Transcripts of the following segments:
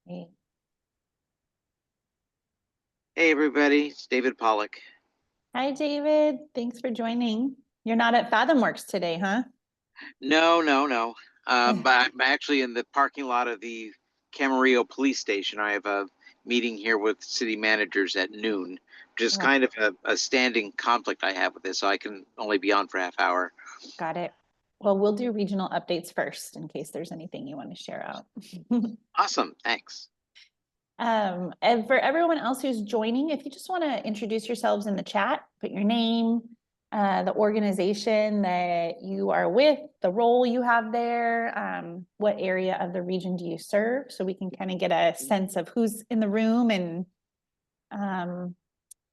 Hey. Hey everybody, it's David Pollock. Hi, David. Thanks for joining. You're not at FathomWorks today, huh? No. But I'm actually in the parking lot of the Camarillo Police Station. I have a meeting here with city managers at noon, which is Oh, kind of a standing conflict I have with this, so I can only be on for half hour. got it. Well, we'll do regional updates first in case there's anything you want to share out. Awesome, thanks. And for everyone else who's joining, if you just want to introduce yourselves in the chat, put your name, the organization that you are with, the role you have there, what area of the region do you serve, so we can kind of get a sense of who's in the room and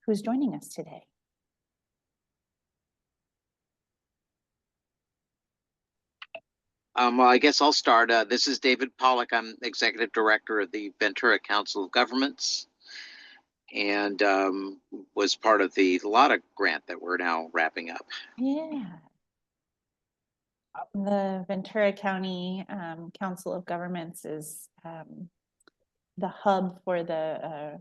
who's joining us today. Well, I guess I'll start. This is David Pollock. I'm executive director of the Ventura Council of Governments, and was part of the LATA grant that we're now wrapping up. Yeah. The Ventura County Council of Governments is the hub for the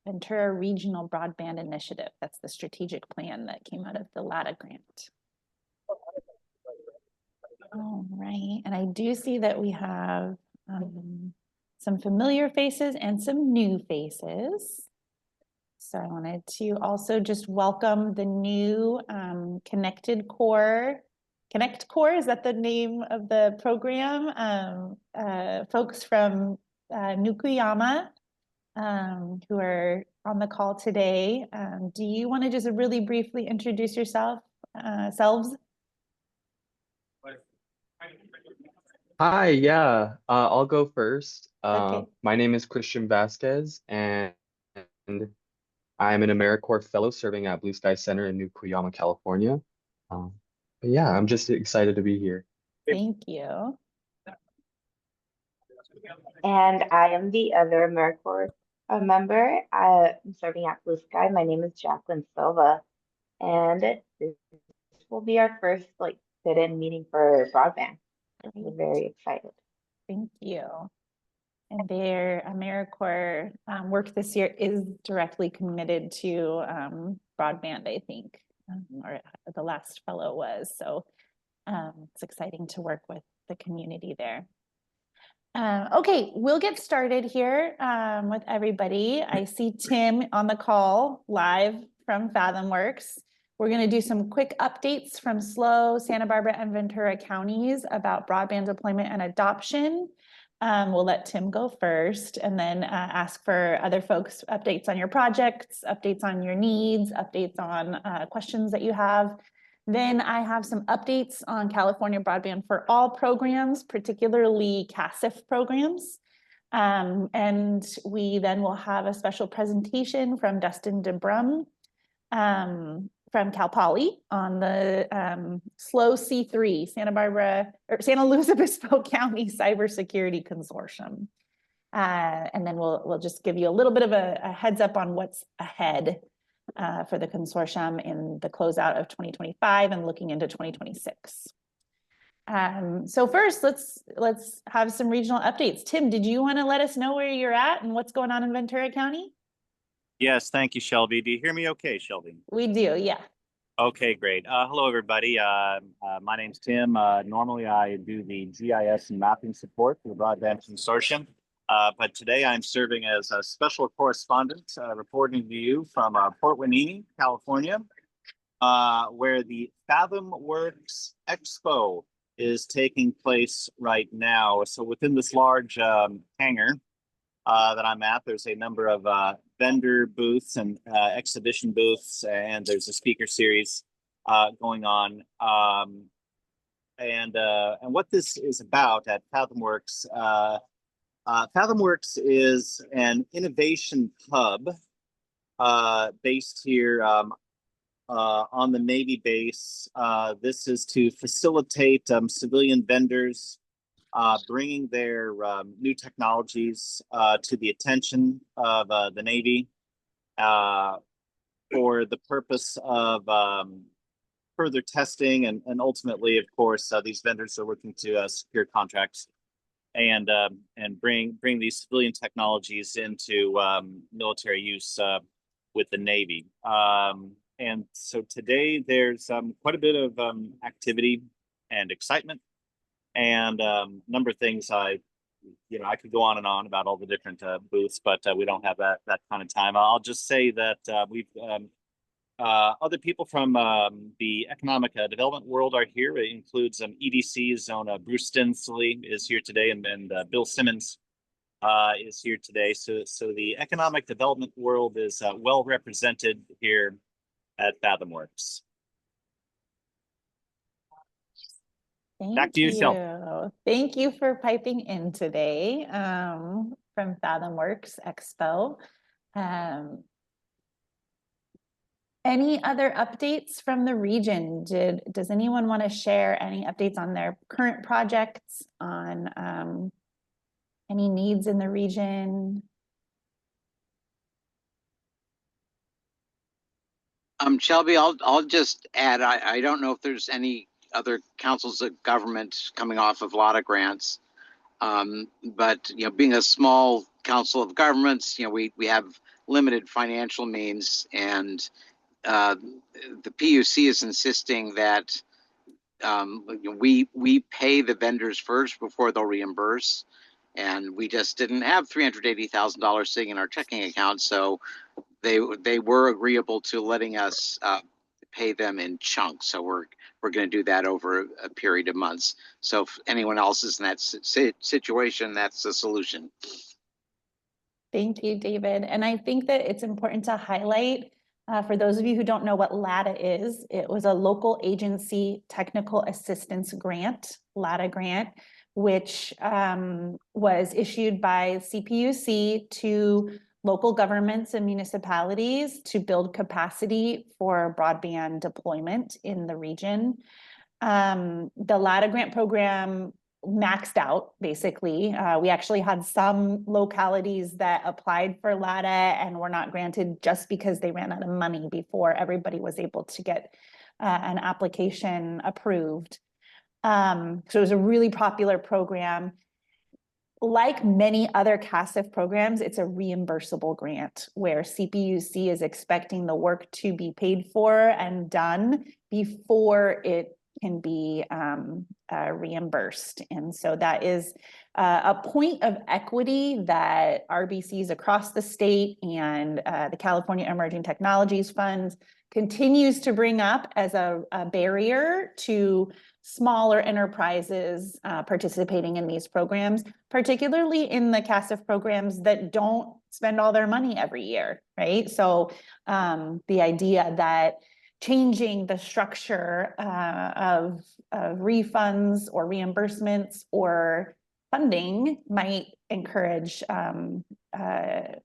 Ventura Regional Broadband Initiative. That's the strategic plan that came out of the LATA grant. All right, and I do see that we have some familiar faces and some new faces. So I wanted to also just welcome the new Connect Core, is that the name of the program? Folks from Nukuyama who are on the call today. Do you want to just really briefly introduce yourselves? Hi, yeah, I'll go first. Okay. My name is Christian Vasquez, and I'm an AmeriCorps fellow serving at Blue Sky Center in New Cuyama, California. But yeah, I'm just excited to be here. Thank you. And I am the other AmeriCorps member. I'm serving at Blue Sky. My name is Jacqueline Silva, and this will be our first sit-in meeting for broadband. We're very excited. Thank you. And their AmeriCorps work this year is directly committed to broadband, I think, or the last fellow was. So it's exciting to work with the community there. Okay, we'll get started here with everybody. I see Tim on the call live from FathomWorks. We're going to do some quick updates from SLO, Santa Barbara, and Ventura counties about broadband deployment and adoption. We'll let Tim go first and then ask for other folks updates on your projects, updates on your needs, updates on questions that you have. Then I have some updates on California Broadband for All programs, particularly CASIF programs. And we then will have a special presentation from Dustin DeBrum from Cal Poly on the SLO C3, San Luis Obispo County Cybersecurity Consortium. And then we'll just give you a little bit of a heads up on what's ahead for the consortium in the closeout of 2025 and looking into 2026. So first, let's have some regional updates. Tim, did you want to let us know where you're at and what's going on in Ventura County? Yes, thank you, Shelby. Do you hear me okay, Shelby? We do, yeah. Okay, great. Hello, everybody. My name's Tim. Normally, I do the GIS and mapping support for the Broadband Consortium. But today I'm serving as a special correspondent reporting to you from Port Hueneme, California, where the FathomWorks Expo is taking place right now. So within this large hangar that I'm at, there's a number of vendor booths and exhibition booths, and there's a speaker series going on. And what this is about at FathomWorks, FathomWorks is an innovation hub based here on the Navy base. This is to facilitate civilian vendors bringing their new technologies to the attention of the Navy for the purpose of further testing and ultimately, of course, these vendors are looking to secure contracts and bring these civilian technologies into military use with the Navy. And so today there's quite a bit of activity and excitement, and number of things I could go on and on about all the different booths, but we don't have that kind of time. I'll just say that we've other people from the economic development world are here. It includes EDC's own Bruce Stinsley is here today, and Bill Simmons is here today. So the economic development world is well represented here at FathomWorks. Back to you, Shel. Thank you for piping in today from FathomWorks Expo. Any other updates from the region? Does anyone want to share any updates on their current projects, on any needs in the region? Shelby, I'll just add, I don't know if there's any other councils of government coming off of LATA grants. But being a small council of governments, we have limited financial means, and the PUC is insisting that we pay the vendors first before they'll reimburse, and we just didn't have $380,000 sitting in our checking account, so they were agreeable to letting us pay them in chunks. So we're going to do that over a period of months. So if anyone else is in that situation, that's the solution. Thank you, David. And I think that it's important to highlight, for those of you who don't know what LATA is, it was a local agency technical assistance grant, LATA grant, which was issued by CPUC to local governments and municipalities to build capacity for broadband deployment in the region. The LATA grant program maxed out, basically. We actually had some localities that applied for LATA and were not granted just because they ran out of money before everybody was able to get an application approved. So it was a really popular program. Like many other CASF programs, it's a reimbursable grant where CPUC is expecting the work to be paid for and done before it can be reimbursed. And so that is a point of equity that RBCs across the state and the California Emerging Technologies Fund continues to bring up as a barrier to smaller enterprises participating in these programs, particularly in the CASF programs that don't spend all their money every year, right? So the idea that changing the structure of refunds or reimbursements or funding might encourage a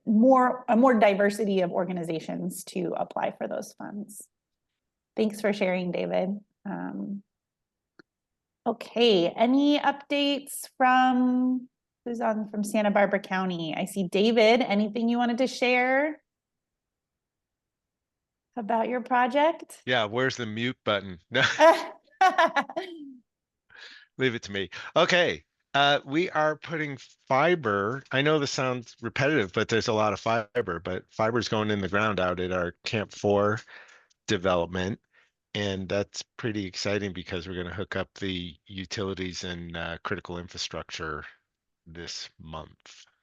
more diversity of organizations to apply for those funds. Thanks for sharing, David. Okay, any updates from who's on from Santa Barbara County? I see David. Anything you wanted to share about your project? Yeah, where's the mute button? No, leave it to me. Okay, we are putting fiber. I know this sounds repetitive, but there's a lot of fiber, but fiber's going in the ground out at our Camp 4 development. And that's pretty exciting because we're going to hook up the utilities and critical infrastructure this month.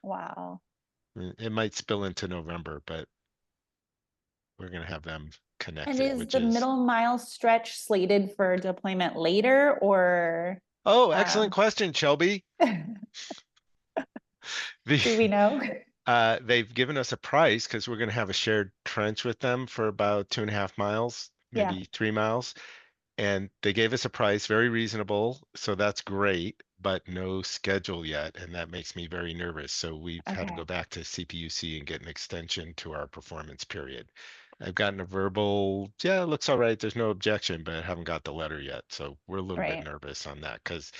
Wow. It might spill into November, but we're going to have them connected. And is the middle mile stretch slated for deployment later or? Oh, excellent question, Shelby. Do we know? They've given us a price because we're going to have a shared trench with them for about 2.5 miles, maybe 3 miles. And they gave us a price, very reasonable. So that's great, but no schedule yet. And that makes me very nervous. So we've had to go back to CPUC and get an extension to our performance period. I've gotten a verbal, yeah, it looks all right. There's no objection, but I haven't got the letter yet. So we're a little bit nervous on that because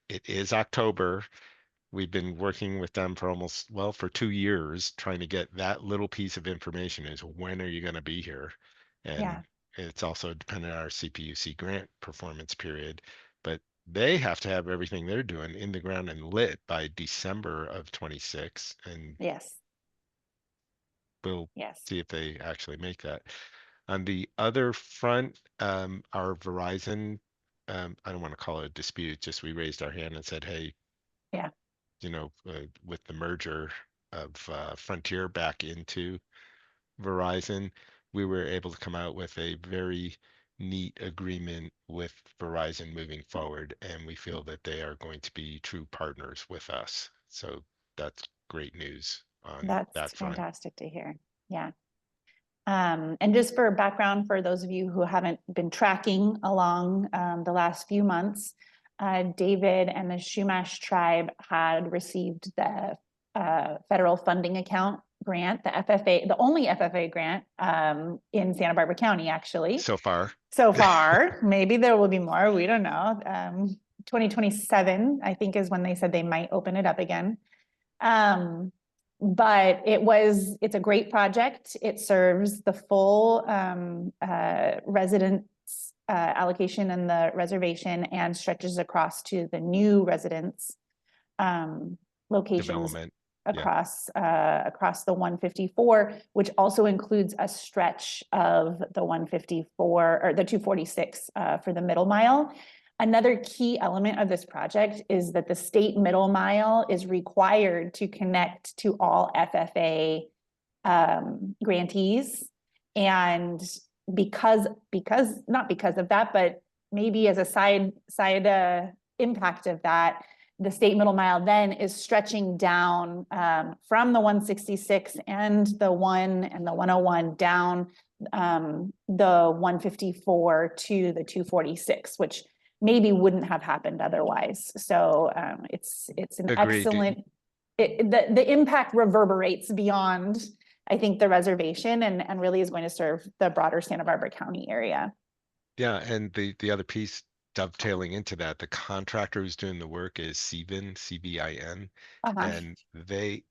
it is October. We've been working with them for for 2 years, trying to get that little piece of information is when are you going to be here? And it's also dependent on our CPUC grant performance period, but they have to have everything they're doing in the ground and lit by December of 26, and Yes, we'll yes. see if they actually make that. On the other front, our Verizon, I don't want to call it a dispute, just we raised our hand and said, hey, Yeah. With the merger of Frontier back into Verizon, we were able to come out with a very neat agreement with Verizon moving forward, and we feel that they are going to be true partners with us. So that's great news on That's that front. fantastic to hear. Yeah. And just for background, for those of you who haven't been tracking along the last few months, David and the Shumash tribe had received the federal funding account grant, the FFA, the only FFA grant in Santa Barbara County, actually. So far. So far, maybe there will be more, we don't know. 2027, I think, is when they said they might open it up again. But it's a great project. It serves the full residence allocation and the reservation, and stretches across to the new residence locations Development. across the 154, which also includes a stretch of the 154 or the 246 for the middle mile. Another key element of this project is that the state middle mile is required to connect to all FFA grantees. And not because of that, but maybe as a side impact of that, the state middle mile then is stretching down from the 166 and the 1 and the 101 down the 154 to the 246, which maybe wouldn't have happened otherwise. So it's an Agreed. excellent, the impact reverberates beyond, I think, the reservation, and really is going to serve the broader Santa Barbara County area. Yeah, and the other piece dovetailing into that, the contractor who's doing the work is CBIN, CBIN, and they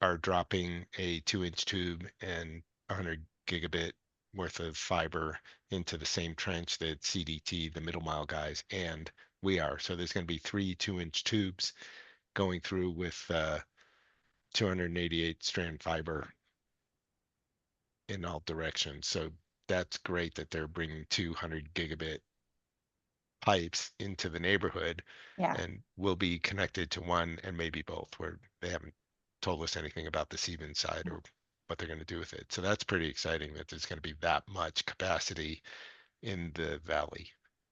are dropping a 2-inch tube and 100 gigabit worth of fiber into the same trench that CDT, the middle mile guys, and we are. So there's going to be 3 2-inch tubes going through with 288 strand fiber in all directions. So that's great that they're bringing 200 gigabit pipes into the neighborhood, Yeah. and will be connected to one and maybe both, where they haven't told us anything about the Siemens side or what they're going to do with it. So that's pretty exciting that there's going to be that much capacity in the valley.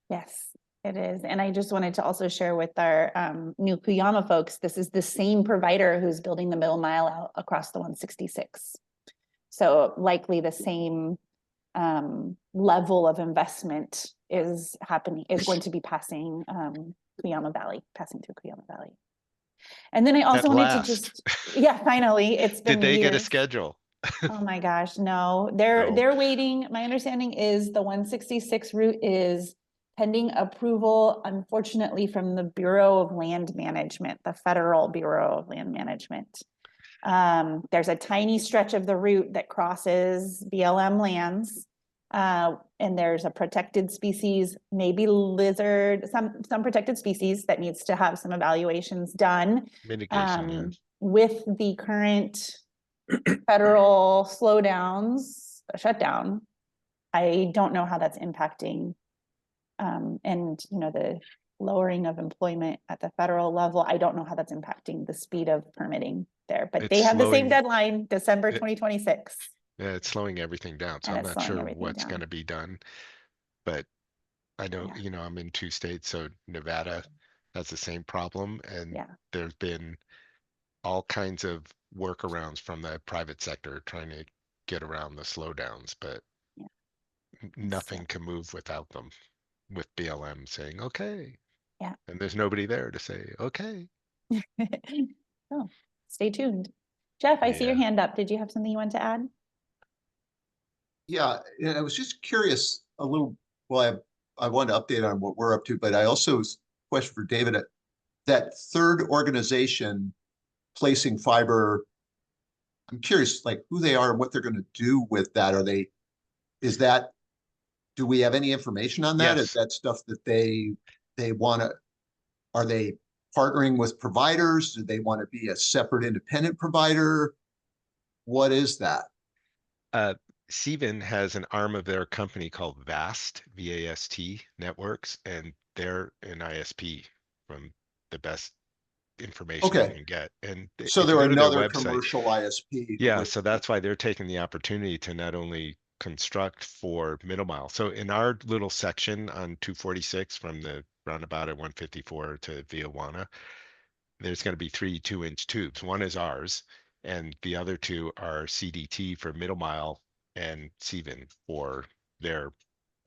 Yes, it is. And I just wanted to also share with our new Kuyama folks, this is the same provider who's building the middle mile out across the 166. So likely the same level of investment is going to be passing Kuyama Valley, passing through Kuyama Valley. And then I also At wanted to last. finally, it's been Did they get a years. schedule? Oh my gosh, no, No. they're waiting. My understanding is the 166 route is pending approval, unfortunately, from the Bureau of Land Management, the Federal Bureau of Land Management. There's a tiny stretch of the route that crosses BLM lands. And there's a protected species, maybe lizard, some protected species that needs to have some evaluations done. Mitigation, yeah. With the current federal shutdown, I don't know how that's impacting. And the lowering of employment at the federal level, I don't know how that's impacting the speed of permitting there, but they It's have the same slowing- deadline, December 2026. Yeah, it's slowing everything down. So And I'm it's not slowing sure everything what's down. going to be done. But I know, Yeah. I'm in 2 states, so Nevada has the same problem. And Yeah. there's been all kinds of workarounds from the private sector trying to get around the slowdowns, but Yeah. nothing can move without them, with BLM saying, okay. Yeah. And there's nobody there to say, okay. Oh, stay tuned. Jeff, I see your Yeah. hand up. Did you have something you want to add? Yeah, and I was just curious a little, well, I wanted to update on what we're up to, but I also, question for David, that third organization placing fiber, I'm curious, like who they are and what they're going to do with that. Is that do we have any information on that? Is Yes. that stuff that they want to, are they partnering with providers? Do they want to be a separate independent provider? What is that? Steven has an arm of their company called VAST, VAST Networks, and they're an ISP from the best information I Okay. can get. And So if you they're go to their another website, commercial ISP. yeah, with- so that's why they're taking the opportunity to not only construct for middle mile. So in our little section on 246 from the roundabout at 154 to Viawana, there's going to be 3 2-inch tubes. One is ours, and the other 2 are CDT for middle mile and Steven for their,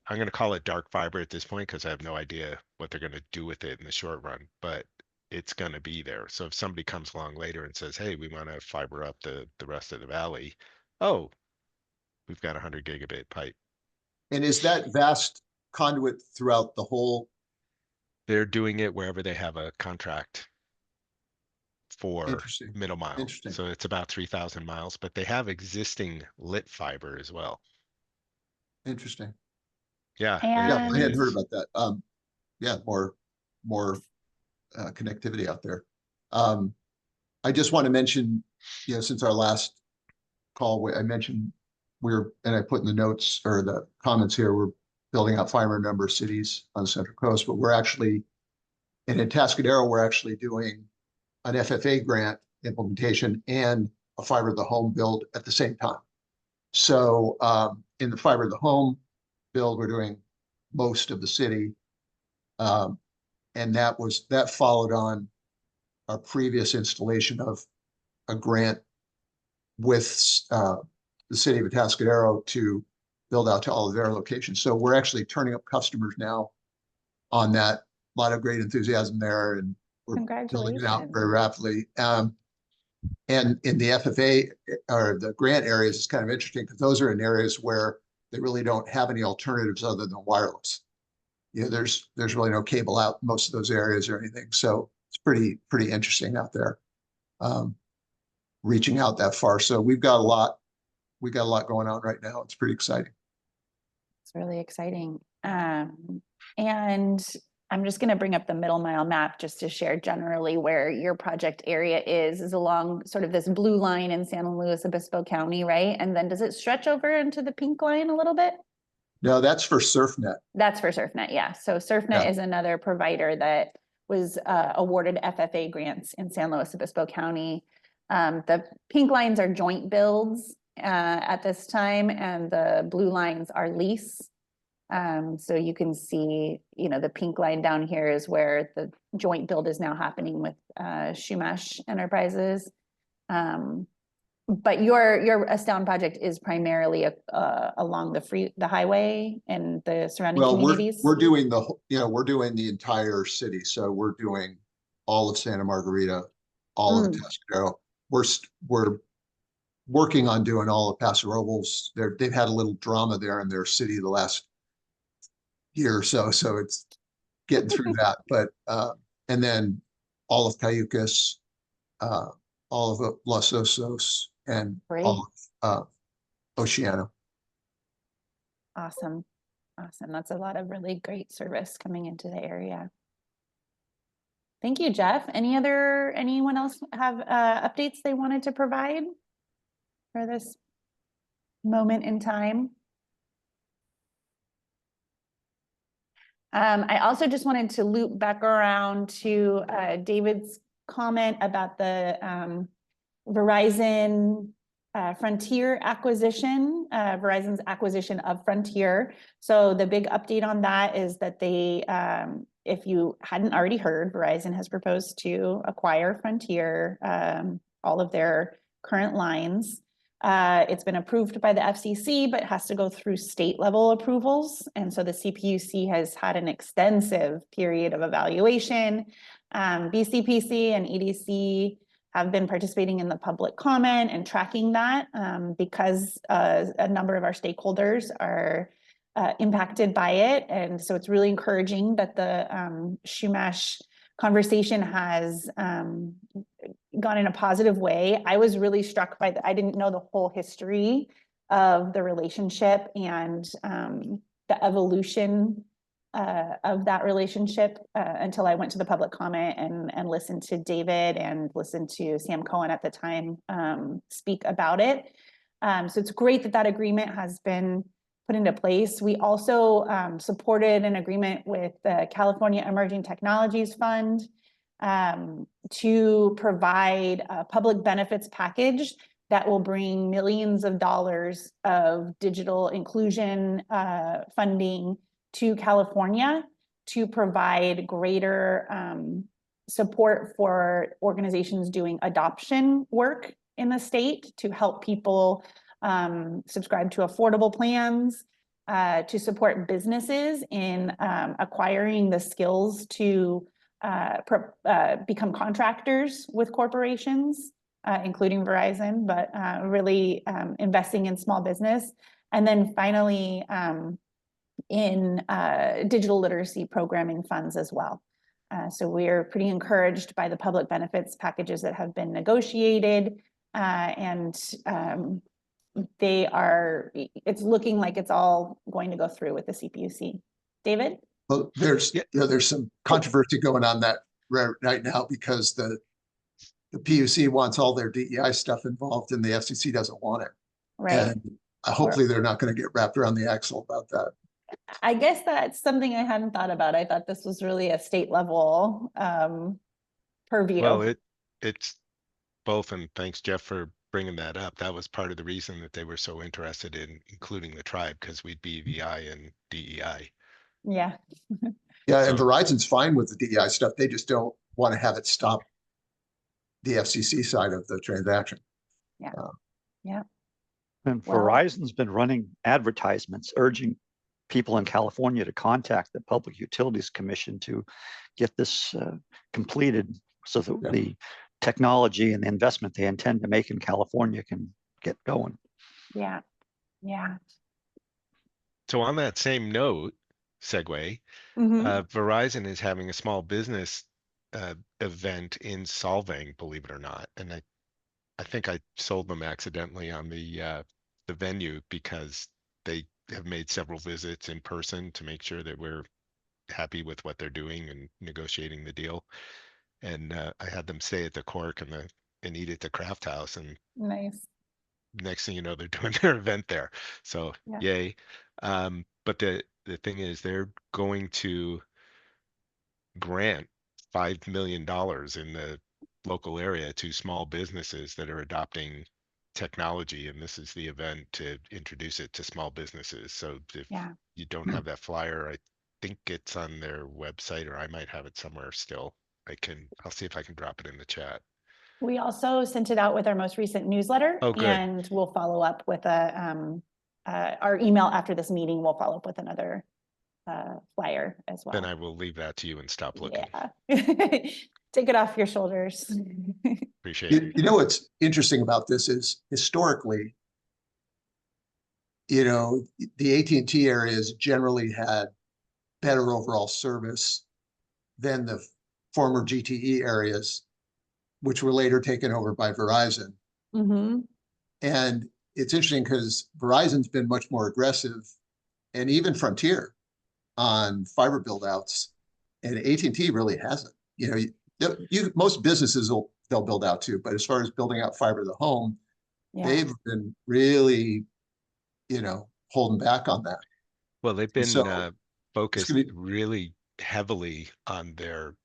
I'm going to call it dark fiber at this point because I have no idea what they're going to do with it in the short run, but it's going to be there. So if somebody comes along later and says, hey, we want to fiber up the rest of the valley, oh, we've got 100 gigabit pipe. And is that vast conduit throughout the whole? They're doing it wherever they have a contract for Interesting. middle mile. Interesting. So it's about 3,000 miles, but they have existing lit fiber as well. Interesting. Yeah. Yeah, I hadn't And heard about that. Yeah, more connectivity out there. I just want to mention, since our last call, I mentioned and I put in the notes or the comments here, we're building out fiber in a number of cities on the Central Coast, but we're actually, and in Tascadero, we're actually doing an FFA grant implementation and a fiber to the home build at the same time. So in the fiber to the home build, we're doing most of the city. And that followed on our previous installation of a grant with the city of Atascadero to build out to all of their locations. So we're actually turning up customers now on that. A lot of great enthusiasm there, and we're building it out very rapidly. And in the FFA or the grant areas, it's kind of interesting because those are in areas where they really don't have any alternatives other than wireless. There's really no cable out in most of those areas or anything. So it's pretty interesting out there, reaching out that far. So we got a lot going on right now. It's pretty exciting. it's really exciting. And I'm just going to bring up the middle mile map just to share generally where your project area is along sort of this blue line in San Luis Obispo County, right? And then does it stretch over into the pink line a little bit? No, that's for SurfNet. That's for SurfNet, yeah. So SurfNet is another provider that was awarded FFA grants in San Luis Obispo County. The pink lines are joint builds at this time, and the blue lines are lease. So you can see, the pink line down here is where the joint build is now happening with Shumash Enterprises. But your Astound project is primarily along the highway and the surrounding communities. We're doing we're doing the entire city. So we're doing all of Santa Margarita, all of Atascadero. We're working on doing all of Paso Robles. They've had a little drama there in their city the last year or so. So it's getting through that. But and then all of Cayucas, all of Los Osos, and all of Oceano. Awesome. That's a lot of really great service coming into the area. Thank you, Jeff. Anyone else have updates they wanted to provide for this moment in time? I also just wanted to loop back around to David's comment about the Verizon Frontier acquisition, Verizon's acquisition of Frontier. So the big update on that is that they, if you hadn't already heard, Verizon has proposed to acquire Frontier, all of their current lines. It's been approved by the FCC, but has to go through state level approvals. And so the CPUC has had an extensive period of evaluation. BCPC and EDC have been participating in the public comment and tracking that because a number of our stakeholders are impacted by it. And so it's really encouraging that the Shumash conversation has gone in a positive way. I was really struck by I didn't know the whole history of the relationship and the evolution of that relationship until I went to the public comment and listened to David and listened to Sam Cohen at the time speak about it. So it's great that that agreement has been put into place. We also supported an agreement with the California Emerging Technologies Fund to provide a public benefits package that will bring millions of dollars of digital inclusion funding to California to provide greater support for organizations doing adoption work in the state, to help people subscribe to affordable plans, to support businesses in acquiring the skills to become contractors with corporations, including Verizon, but really investing in small business. And then finally, in digital literacy programming funds as well. So we're pretty encouraged by the public benefits packages that have been negotiated, and it's looking like it's all going to go through with the CPUC. David? Well, there's some controversy going on that right now because the PUC wants all their DEI stuff involved and the FCC doesn't want it. Right. And hopefully they're not going to get wrapped around the axle about that. I guess that's something I hadn't thought about. I thought this was really a state level purview. Well, it's both, and thanks, Jeff, for bringing that up. That was part of the reason that they were so interested in including the tribe, because we'd be VI and DEI. Yeah. Yeah, and Verizon's fine with the DEI stuff. They just don't want to have it stop the FCC side of the transaction. Yeah. Yeah. And Well- Verizon's been running advertisements urging people in California to contact the Public Utilities Commission to get this completed so that the technology and the investment they intend to make in California can get going. Yeah. Yeah. So on that same note, segue, Mhm. Verizon is having a small business event in Solvang, believe it or not. And I think I sold them accidentally on the venue because they have made several visits in person to make sure that we're happy with what they're doing and negotiating the deal. And I had them stay at the Cork and eat at the Craft House. And Nice. next thing you know, they're doing their event there. So Yeah. yay. But the thing is, they're going to grant $5 million in the local area to small businesses that are adopting technology, and this is the event to introduce it to small businesses. So if Yeah. you don't have that flyer, I think it's on their website, or I might have it somewhere still. I'll see if I can drop it in the chat. We also sent it out with our most recent newsletter. Oh, good. And we'll follow up with our email after this meeting. We'll follow up with another flyer as well. Then I will leave that to you and stop looking. Yeah. Take it off your shoulders. Appreciate it. You know what's interesting about this is historically, the AT&T areas generally had better overall service than the former GTE areas, which were later taken over by Verizon. Mm-hmm. And it's interesting because Verizon's been much more aggressive, and even Frontier on fiber build outs, and AT&T really hasn't. Most businesses they'll build out too, but as far as building out fiber to the home, Yeah. they've been really, holding back on that. Well, they've been So, focused gonna be- really heavily on their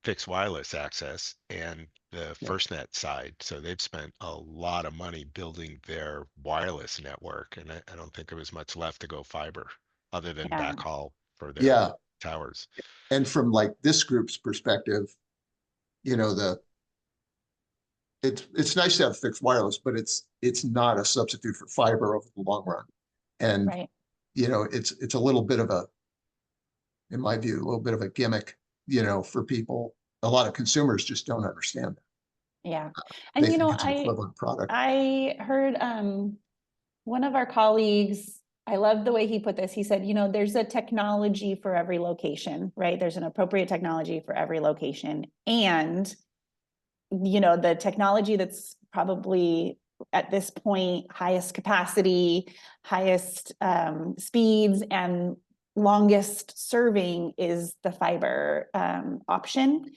fixed wireless access and the Yeah. FirstNet side. So they've spent a lot of money building their wireless network, and I don't think there was much left to go fiber other than Yeah. backhaul for their Yeah. towers. And from like this group's perspective, it's nice to have fixed wireless, but it's not a substitute for fiber over the long run. And Right. it's a little bit of in my view, a little bit of a gimmick, for people. A lot of consumers just don't understand that. Yeah. They And think it's an equivalent product. I heard one of our colleagues, I love the way he put this. He said, there's a technology for every location, right? There's an appropriate technology for every location. And, the technology that's probably at this point, highest capacity, highest speeds, and longest serving is the fiber option.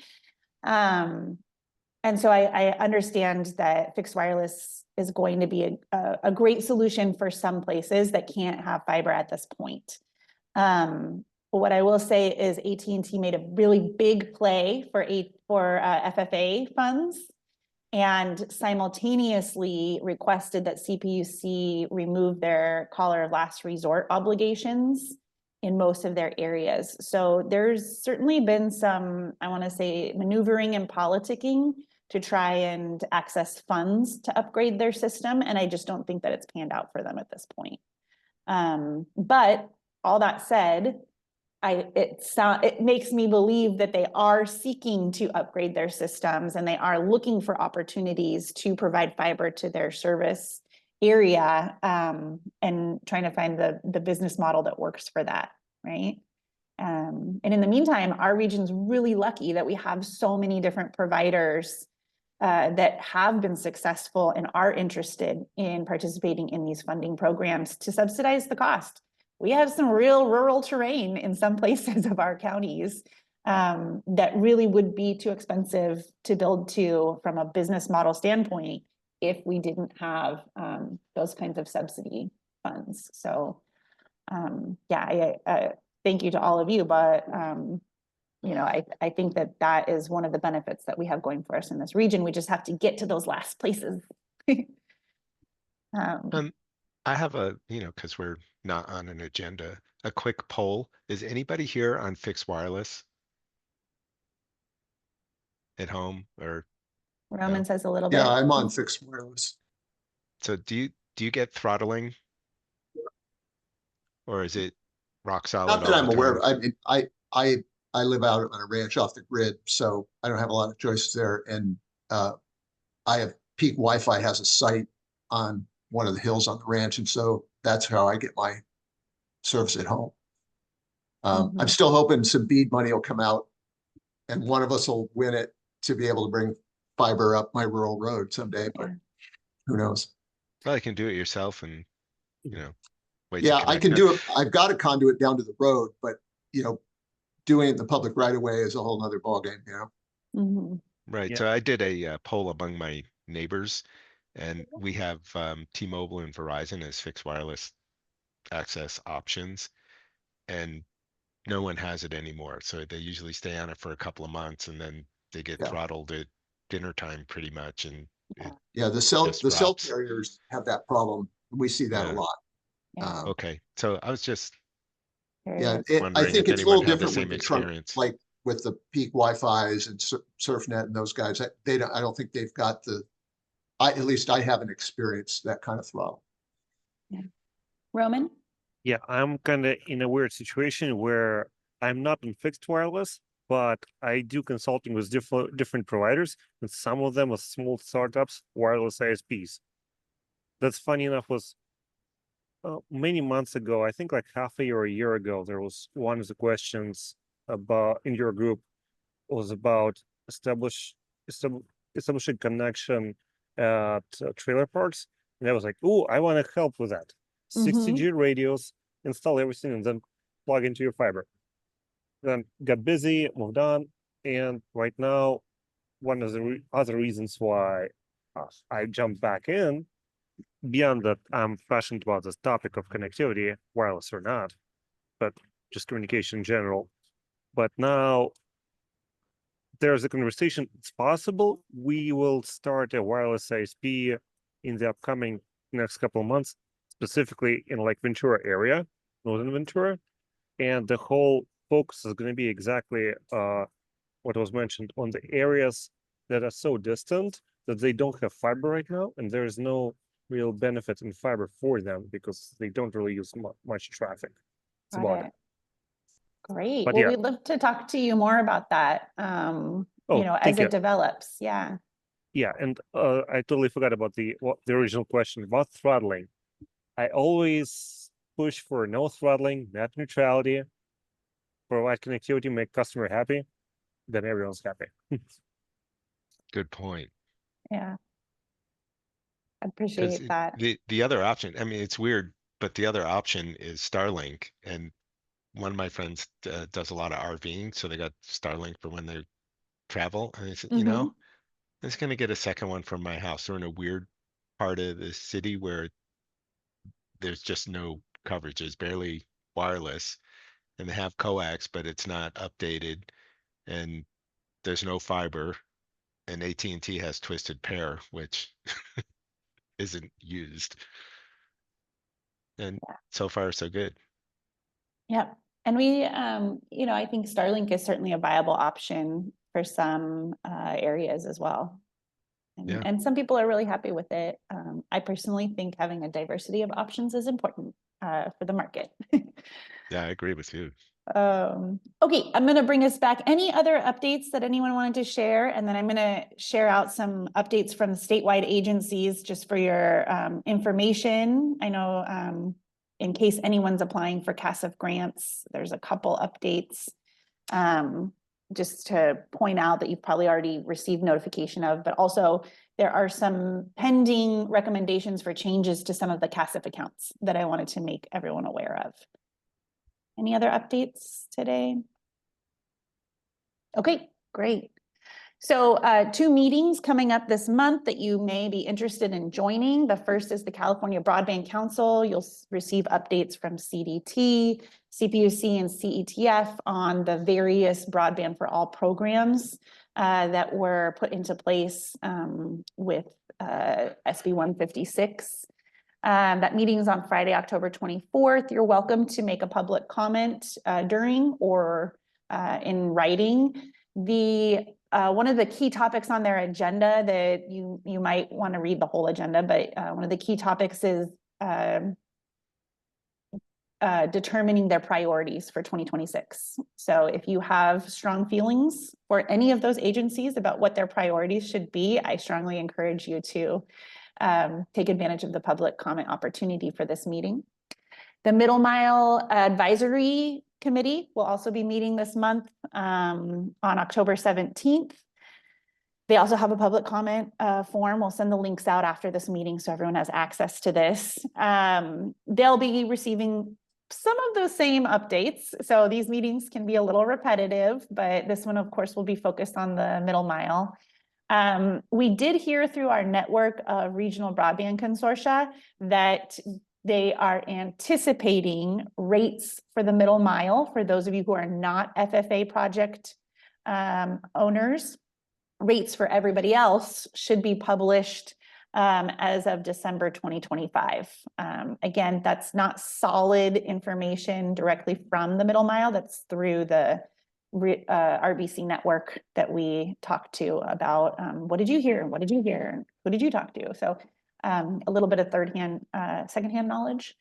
And so I understand that fixed wireless is going to be a great solution for some places that can't have fiber at this point. What I will say is AT&T made a really big play for FFA funds and simultaneously requested that CPUC remove their caller of last resort obligations in most of their areas. So there's certainly been some, I want to say, maneuvering and politicking to try and access funds to upgrade their system. And I just don't think that it's panned out for them at this point. But all that said, it makes me believe that they are seeking to upgrade their systems and they are looking for opportunities to provide fiber to their service area, and trying to find the business model that works for that, right? And in the meantime, our region's really lucky that we have so many different providers that have been successful and are interested in participating in these funding programs to subsidize the cost. We have some real rural terrain in some places of our counties that really would be too expensive to build to from a business model standpoint if we didn't have those kinds of subsidy funds. So yeah, thank you to all of you, but you know, I think that is one of the benefits that we have going for us in this region. We just have to get to those last places. I have a, because we're not on an agenda, a quick poll. Is anybody here on fixed wireless at home or? Roman says a little bit. Yeah, I'm on fixed wireless. So do you get throttling? Or is it rock solid Not that all I'm the aware of. time? I mean, I live out on a ranch off the grid, so I don't have a lot of choices there. And I have peak Wi-Fi has a site on one of the hills on the ranch, and so that's how I get my service at home. I'm still hoping some BEAD money will come out, and one of us will win it to be able to bring fiber up my rural road someday. But who knows? Well, you can do it yourself, and wait. Yeah, I can do it. I've got a conduit down to the road, but doing it in the public right away is a whole nother ballgame, Right. Yeah. So I did a poll among my neighbors, and we have T-Mobile and Verizon as fixed wireless access options, and no one has it anymore. So they usually stay on it for a couple of months, and then they get throttled at dinner time pretty much, and the cell disrupts. carriers have that problem. We see that a lot. Okay, so I was just I wondering think if it's a little anyone had the different same with the trunk, experience. like with the peak Wi-Fi's and SurfNet and those guys. I don't think they've got at least I haven't experienced that kind of throttle. Roman? Yeah, I'm kind of in a weird situation where I'm not in fixed wireless, but I do consulting with different providers, and some of them are small startups, wireless ISPs. That's funny enough was many months ago, I think like half a year ago, there was one of the questions about in your group was about establishing connection at trailer parks, and I was like, "Oh, I want to help with that." 60G radios, install everything, and then plug into your fiber. Then got busy, moved on, and right now, one of the other reasons why I jumped back in, beyond that, I'm passionate about this topic of connectivity, wireless or not, but just communication in general. But now there's a conversation. It's possible we will start a wireless ISP in the upcoming next couple of months, specifically in like Ventura area, Northern Ventura. And the whole focus is going to be exactly what was mentioned on the areas that are so distant that they don't have fiber right now. And there is no real benefit in fiber for them because they don't really use much traffic. That's about it. Great. But well, yeah. we'd love to talk to you more about that, as it develops. Yeah. Yeah, and I totally forgot about the original question about throttling. I always push for no throttling, net neutrality, provide connectivity, make customer happy, then everyone's happy. Good point. Yeah. I 'Cause appreciate that. the other option, I mean, it's weird, but the other option is Starlink. And one of my friends does a lot of RVing, so they got Starlink for when they travel. And he said, you know, I'm just gonna get a second one from my house. We're in a weird part of the city where there's just no coverage. There's barely wireless, and they have coax, but it's not updated, and there's no fiber. And AT&T has Twisted Pair, which isn't used. And so far, so good. Yep. And we, you know, I think Starlink is certainly a viable option for some areas as well. Yeah. And some people are really happy with it. I personally think having a diversity of options is important for the market. Yeah, I agree with you. Okay, I'm going to bring us back. Any other updates that anyone wanted to share? And then I'm going to share out some updates from statewide agencies just for your information. I know in case anyone's applying for CASF grants, there's a couple updates just to point out that you've probably already received notification of, but also there are some pending recommendations for changes to some of the CASF accounts that I wanted to make everyone aware of. Any other updates today? Okay, great. So 2 meetings coming up this month that you may be interested in joining. The first is the California Broadband Council. You'll receive updates from CDT, CPUC, and CETF on the various Broadband for All programs that were put into place with SB 156. That meeting is on Friday, October 24th. You're welcome to make a public comment during or in writing. One of the key topics on their agenda that you might want to read the whole agenda, but one of the key topics is determining their priorities for 2026. So if you have strong feelings for any of those agencies about what their priorities should be, I strongly encourage you to take advantage of the public comment opportunity for this meeting. The Middle Mile Advisory Committee will also be meeting this month on October 17th. They also have a public comment form. We'll send the links out after this meeting so everyone has access to this. They'll be receiving some of those same updates. So these meetings can be a little repetitive, but this one, of course, will be focused on the Middle Mile. We did hear through our network of regional broadband consortia that they are anticipating rates for the Middle Mile, for those of you who are not FFA project owners. Rates for everybody else should be published as of December 2025. Again, that's not solid information directly from the Middle Mile. That's through the RBC network that we talked to about what did you hear? What did you hear? Who did you talk to? So a little bit of secondhand knowledge.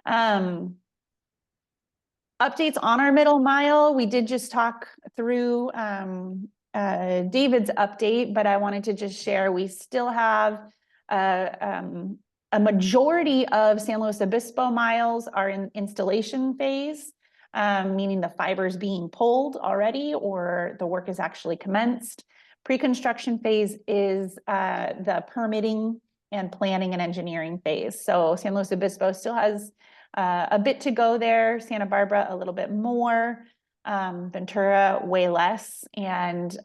Updates on our Middle Mile. We did just talk through David's update, but I wanted to just share, we still have a majority of San Luis Obispo miles are in installation phase, meaning the fiber is being pulled already or the work is actually commenced. Pre-construction phase is the permitting and planning and engineering phase. So San Luis Obispo still has a bit to go there, Santa Barbara a little bit more, Ventura way less. And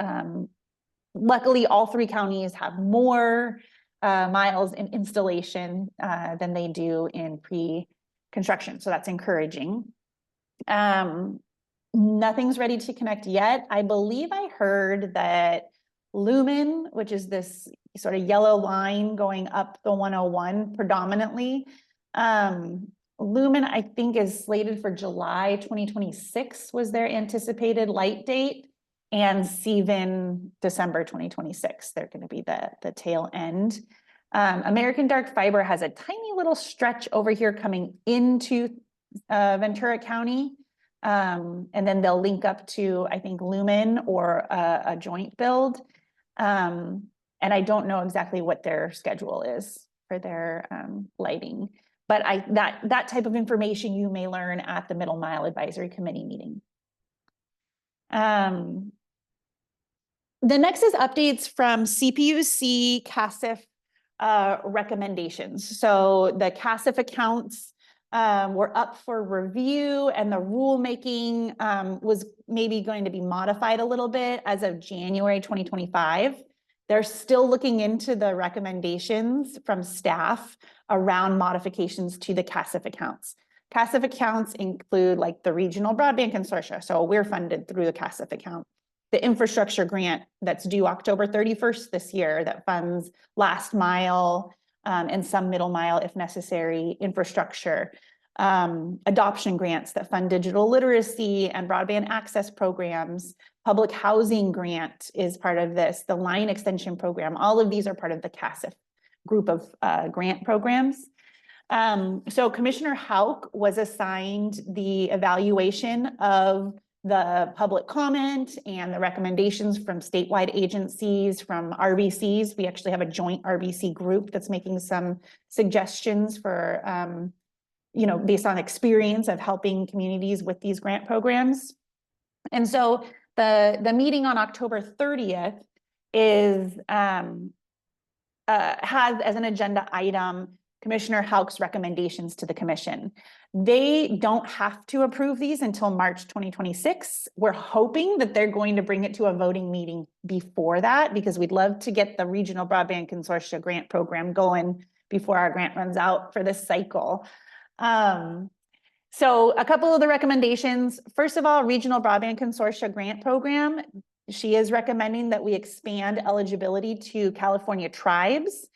luckily all 3 counties have more miles in installation than they do in pre-construction. So that's encouraging. Nothing's ready to connect yet. I believe I heard that Lumen, which is this sort of yellow line going up the 101 predominantly, Lumen, I think, is slated for July 2026 was their anticipated light date, and CVIN December 2026. They're going to be the tail end. American Dark Fiber has a tiny little stretch over here coming into Ventura County, and then they'll link up to, I think, Lumen or a joint build. And I don't know exactly what their schedule is for their lighting. But that type of information you may learn at the Middle Mile Advisory Committee meeting. The next is updates from CPUC, CASF recommendations. So the CASF accounts were up for review, and the rulemaking was maybe going to be modified a little bit as of January 2025. They're still looking into the recommendations from staff around modifications to the CASF accounts. CASF accounts include like the regional broadband consortia. So we're funded through the CASF account. The infrastructure grant that's due October 31st this year that funds last mile and some middle mile, if necessary, infrastructure. Adoption grants that fund digital literacy and broadband access programs. Public housing grant is part of this. The line extension program, all of these are part of the CASF group of grant programs. So Commissioner Houck was assigned the evaluation of the public comment and the recommendations from statewide agencies, from RBCs. We actually have a joint RBC group that's making some suggestions for, you know, based on experience of helping communities with these grant programs. And so the meeting on October 30th is, has as an agenda item Commissioner Houck's recommendations to the commission. They don't have to approve these until March 2026. We're hoping that they're going to bring it to a voting meeting before that, because we'd love to get the Regional Broadband Consortia grant program going before our grant runs out for this cycle. So a couple of the recommendations. First of all, Regional Broadband Consortia grant program. She is recommending that we expand eligibility to California tribes,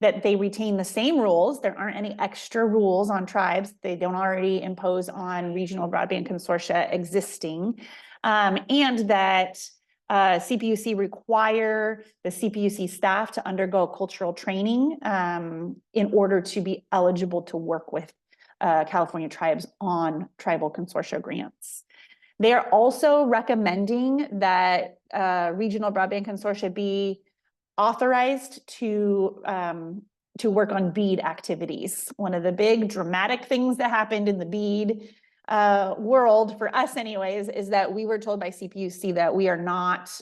that they retain the same rules. There aren't any extra rules on tribes. They don't already impose on Regional Broadband Consortia existing. And that CPUC require the CPUC staff to undergo cultural training in order to be eligible to work with California tribes on tribal consortia grants. They are also recommending that Regional Broadband Consortia be authorized to work on BEAD activities. One of the big dramatic things that happened in the BEAD world, for us anyways, is that we were told by CPUC that we are not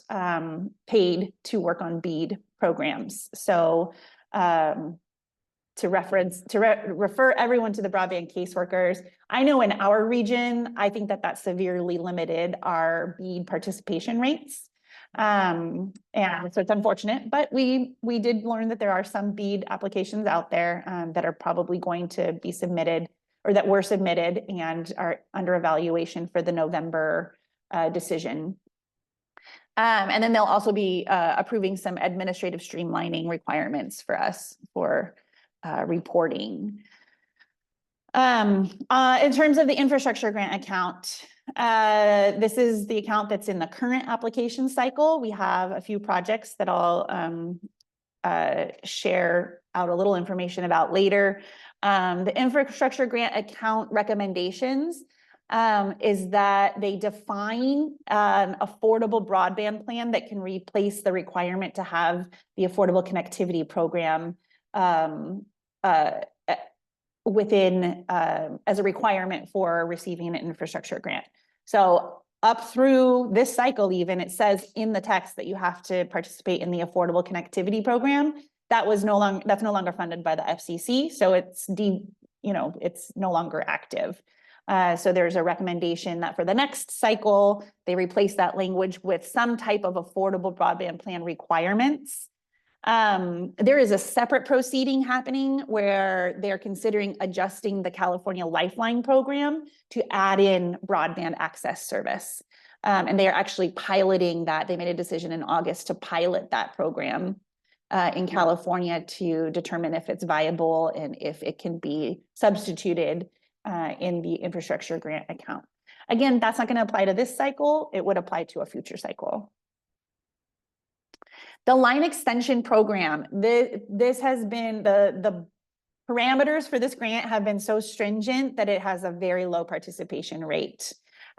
paid to work on BEAD programs. So to refer everyone to the broadband caseworkers. I know in our region, I think that severely limited our BEAD participation rates. And so it's unfortunate, but we did learn that there are some BEAD applications out there that are probably going to be submitted, or that were submitted and are under evaluation for the November decision. And then they'll also be approving some administrative streamlining requirements for us for reporting. In terms of the infrastructure grant account, this is the account that's in the current application cycle. We have a few projects that I'll share out a little information about later. The infrastructure grant account recommendations is that they define an affordable broadband plan that can replace the requirement to have the Affordable Connectivity Program within as a requirement for receiving an infrastructure grant. So up through this cycle, even it says in the text that you have to participate in the Affordable Connectivity Program. That's no longer funded by the FCC, so it's no longer active. So there's a recommendation that for the next cycle, they replace that language with some type of affordable broadband plan requirements. There is a separate proceeding happening where they're considering adjusting the California Lifeline program to add in broadband access service. And they are actually piloting that. They made a decision in August to pilot that program in California to determine if it's viable and if it can be substituted in the infrastructure grant account. Again, that's not going to apply to this cycle. It would apply to a future cycle. The line extension program, this has been, the parameters for this grant have been so stringent that it has a very low participation rate.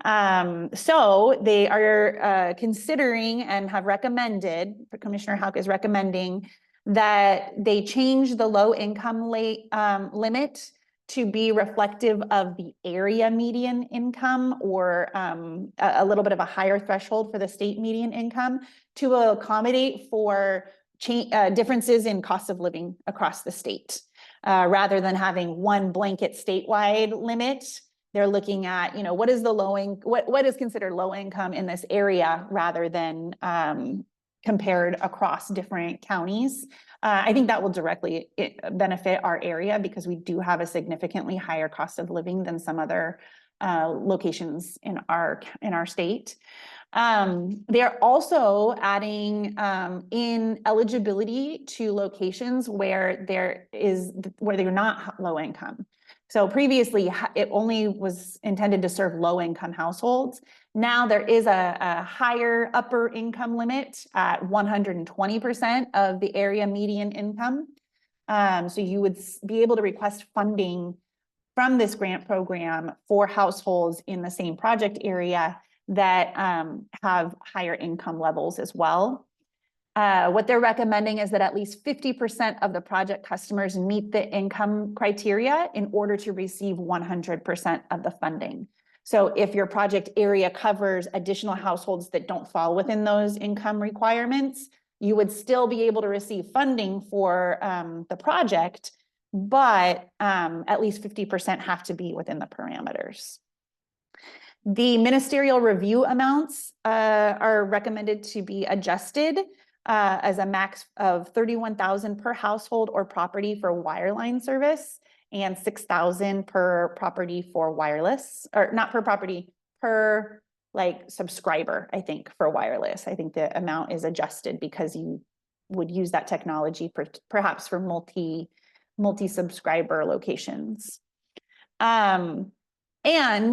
So they are considering and have recommended, Commissioner Houck is recommending that they change the low income limit to be reflective of the area median income, or a little bit of a higher threshold for the state median income, to accommodate for differences in cost of living across the state. Rather than having one blanket statewide limit, they're looking at, you know, what is the what is considered low income in this area rather than compared across different counties. I think that will directly benefit our area because we do have a significantly higher cost of living than some other locations in our state. They're also adding in eligibility to locations where they're not low income. So previously it only was intended to serve low income households. Now there is a higher upper income limit at 120% of the area median income. So you would be able to request funding from this grant program for households in the same project area that have higher income levels as well. What they're recommending is that at least 50% of the project customers meet the income criteria in order to receive 100% of the funding. So if your project area covers additional households that don't fall within those income requirements, you would still be able to receive funding for the project, but at least 50% have to be within the parameters. The ministerial review amounts are recommended to be adjusted as a max of $31,000 per household or property for wireline service and $6,000 per property for wireless, or not per property, per like subscriber, I think, for wireless. I think the amount is adjusted because you would use that technology perhaps for multi-subscriber locations. And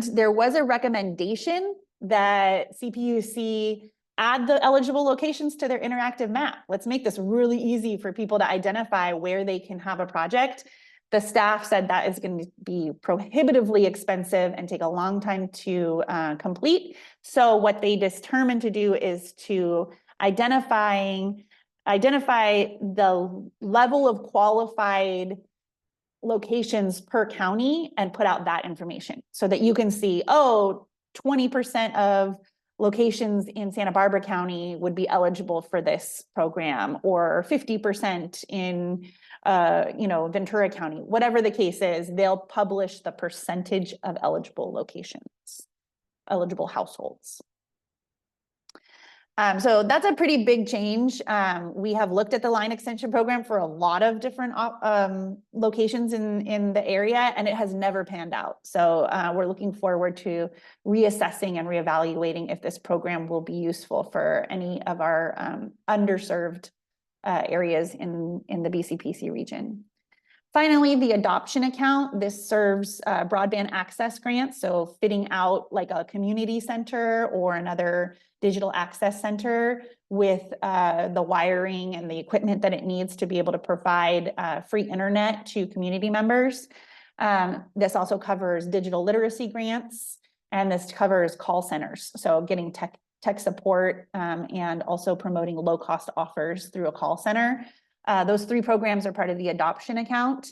there was a recommendation that CPUC add the eligible locations to their interactive map. Let's make this really easy for people to identify where they can have a project. The staff said that is going to be prohibitively expensive and take a long time to complete. So what they determined to do is to identify the level of qualified locations per county and put out that information so that you can see, oh, 20% of locations in Santa Barbara County would be eligible for this program, or 50% in Ventura County. Whatever the case is, they'll publish the percentage of eligible locations, eligible households. So that's a pretty big change. We have looked at the line extension program for a lot of different locations in the area, and it has never panned out. So we're looking forward to reassessing and reevaluating if this program will be useful for any of our underserved areas in the BCPC region. Finally, the adoption account. This serves broadband access grants, so fitting out like a community center or another digital access center with the wiring and the equipment that it needs to be able to provide free internet to community members. This also covers digital literacy grants, and this covers call centers, so getting tech support and also promoting low-cost offers through a call center. Those three programs are part of the adoption account,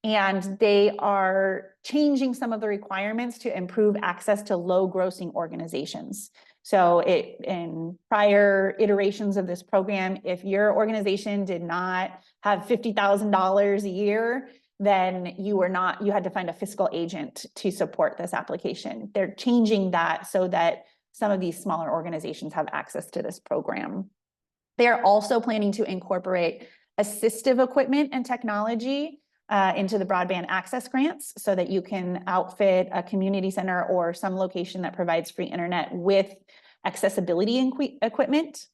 and they are changing some of the requirements to improve access to low-grossing organizations. So in prior iterations of this program, if your organization did not have $50,000 a year, then you had to find a fiscal agent to support this application. They're changing that so that some of these smaller organizations have access to this program. They are also planning to incorporate assistive equipment and technology into the broadband access grants so that you can outfit a community center or some location that provides free internet with accessibility equipment.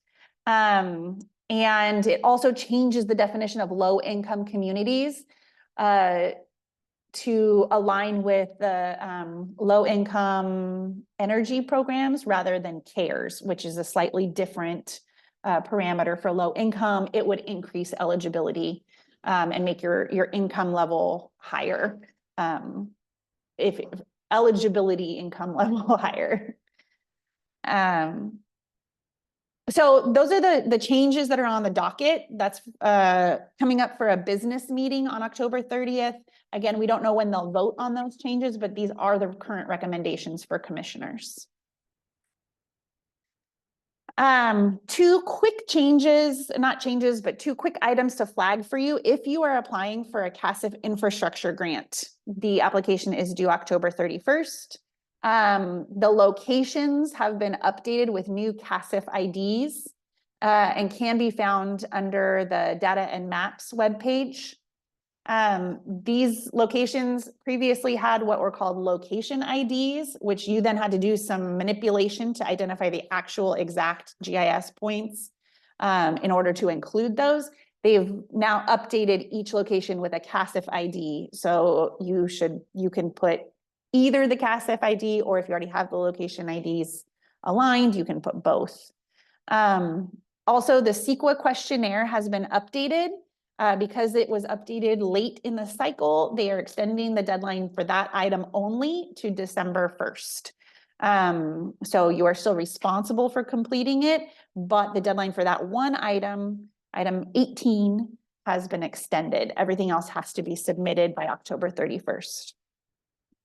And it also changes the definition of low-income communities to align with the low-income energy programs rather than CARES, which is a slightly different parameter for low income. It would increase eligibility and make your income level higher. If eligibility income level higher. So those are the changes that are on the docket. That's coming up for a business meeting on October 30th. Again, we don't know when they'll vote on those changes, but these are the current recommendations for commissioners. Two quick changes, not changes, but two quick items to flag for you. If you are applying for a CASF infrastructure grant, the application is due October 31st. The locations have been updated with new CASF IDs and can be found under the Data and Maps webpage. These locations previously had what were called location IDs, which you then had to do some manipulation to identify the actual exact GIS points in order to include those. They've now updated each location with a CASF ID. So you can put either the CASF ID, or if you already have the location IDs aligned, you can put both. Also, the CEQA questionnaire has been updated. Because it was updated late in the cycle, they are extending the deadline for that item only to December 1st. So you are still responsible for completing it, but the deadline for that one item, item 18, has been extended. Everything else has to be submitted by October 31st.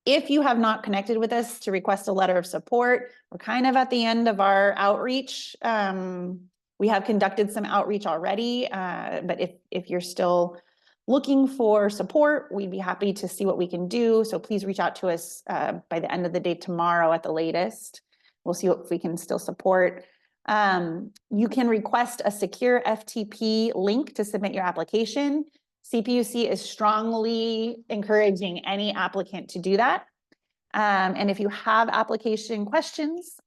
If you have not connected with us to request a letter of support, we're kind of at the end of our outreach. We have conducted some outreach already, but if you're still looking for support, we'd be happy to see what we can do. So please reach out to us by the end of the day tomorrow at the latest. We'll see if we can still support. You can request a secure FTP link to submit your application. CPUC is strongly encouraging any applicant to do that. And if you have application questions,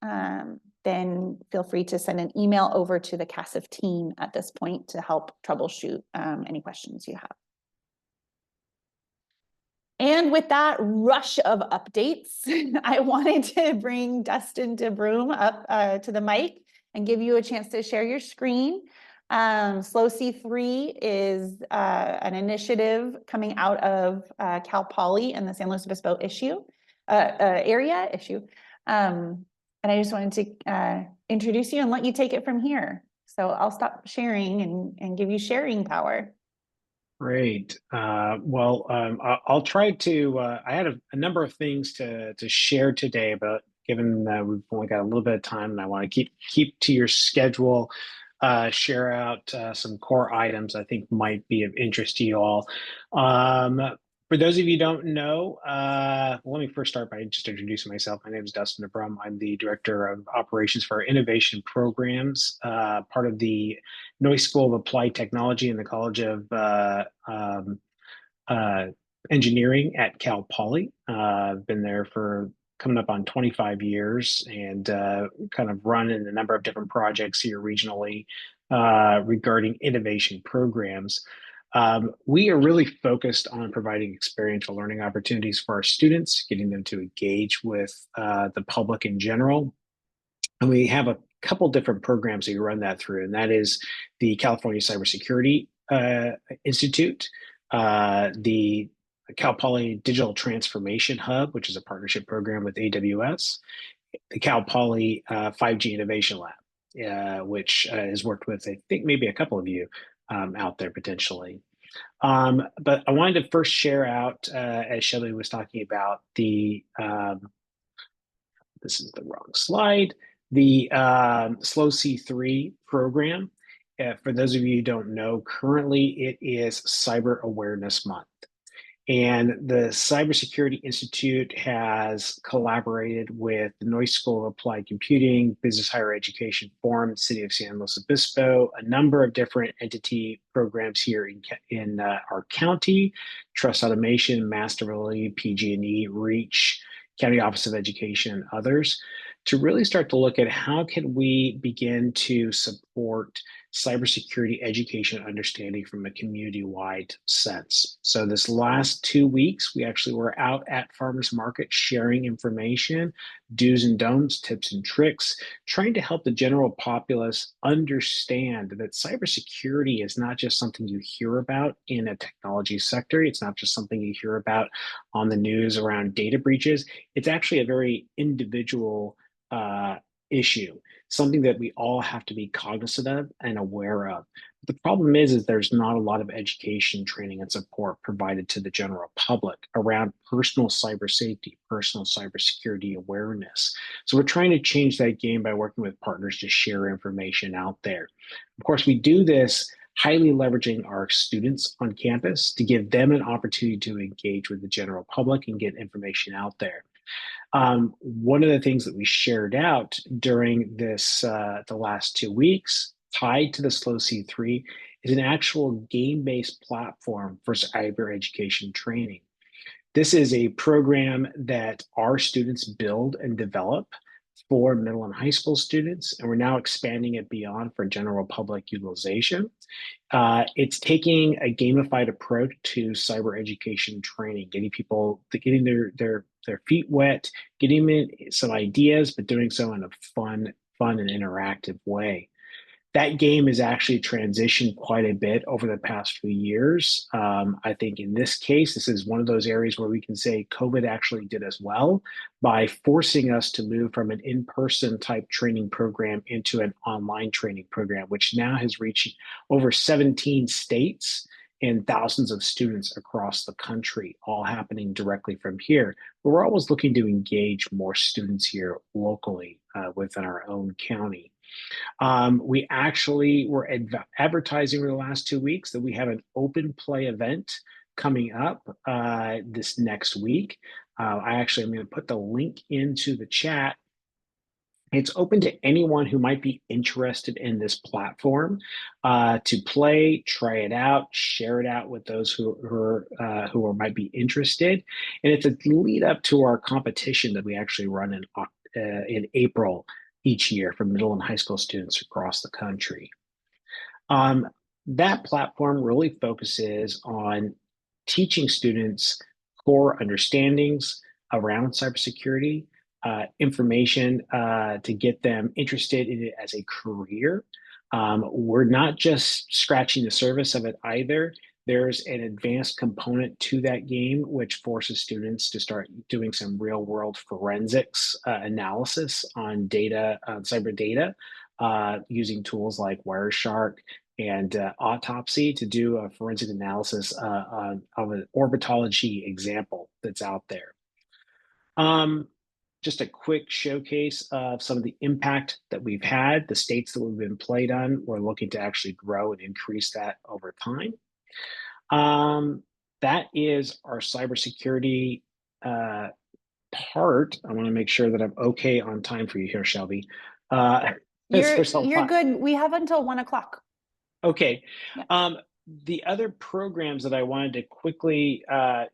then feel free to send an email over to the CASF team at this point to help troubleshoot any questions you have. And with that rush of updates, I wanted to bring Dustin DeBroom up to the mic and give you a chance to share your screen. Slow C3 is an initiative coming out of Cal Poly and the San Luis Obispo area. And I just wanted to introduce you and let you take it from here. So I'll stop sharing and give you sharing power. Great. I'll try to, I had a number of things to share today, but given that we've only got a little bit of time and I want to keep to your schedule, share out some core items I think might be of interest to you all. For those of you who don't know, let me first start by just introducing myself. My name is Dustin DeBrum. I'm the Director of Operations for Innovation Programs, part of the Noyce School of Applied Technology in the College of Engineering at Cal Poly. I've been there for coming up on 25 years and kind of run in a number of different projects here regionally regarding innovation programs. We are really focused on providing experiential learning opportunities for our students, getting them to engage with the public in general. And we have a couple different programs that you run that through, and that is the California Cybersecurity Institute, the Cal Poly Digital Transformation Hub, which is a partnership program with AWS, the Cal Poly 5G Innovation Lab, which has worked with, I think, maybe a couple of you out there potentially. But I wanted to first share out, as Shelly was talking about, the, this is the wrong slide, the Slow C3 program. For those of you who don't know, currently it is Cyber Awareness Month. And the Cybersecurity Institute has collaborated with the Noyce School of Applied Computing, Business Higher Education Forum, City of San Luis Obispo, a number of different entity programs here in our county, Trust Automation, Masterly, PG&E, REACH, County Office of Education, and others, to really start to look at how can we begin to support cybersecurity education understanding from a community-wide sense. So this last 2 weeks, we actually were out at farmers market sharing information, do's and don'ts, tips and tricks, trying to help the general populace understand that cybersecurity is not just something you hear about in a technology sector. It's not just something you hear about on the news around data breaches. It's actually a very individual issue, something that we all have to be cognizant of and aware of. The problem is there's not a lot of education, training, and support provided to the general public around personal cyber safety, personal cybersecurity awareness. So we're trying to change that game by working with partners to share information out there. Of course, we do this highly leveraging our students on campus to give them an opportunity to engage with the general public and get information out there. One of the things that we shared out during this the last 2 weeks, tied to the Slow C3, is an actual game-based platform for cyber education training. This is a program that our students build and develop for middle and high school students, and we're now expanding it beyond for general public utilization. It's taking a gamified approach to cyber education training, getting people getting their feet wet, getting them some ideas, but doing so in a fun and interactive way. That game has actually transitioned quite a bit over the past few years. I think in this case, this is one of those areas where we can say COVID actually did as well by forcing us to move from an in-person type training program into an online training program, which now has reached over 17 states and thousands of students across the country, all happening directly from here. But we're always looking to engage more students here locally within our own county. We actually were advertising over the last 2 weeks that we have an open play event coming up this next week. I'm going to put the link into the chat. It's open to anyone who might be interested in this platform to play, try it out, share it out with those who might be interested. And it's a lead up to our competition that we actually run in April each year for middle and high school students across the country. That platform really focuses on teaching students core understandings around cybersecurity, information to get them interested in it as a career. We're not just scratching the surface of it either. There's an advanced component to that game, which forces students to start doing some real world forensics analysis on data, cyber data, using tools like Wireshark and Autopsy to do a forensic analysis of an orbitology example that's out there. Just a quick showcase of some of the impact that we've had, the states that we've been played on. We're looking to actually grow and increase that over time. That is our cybersecurity part. I want to make sure that I'm okay on time for you here, Shelby. You're good. We have until 1 o'clock. Okay. Yeah. The other programs that I wanted to quickly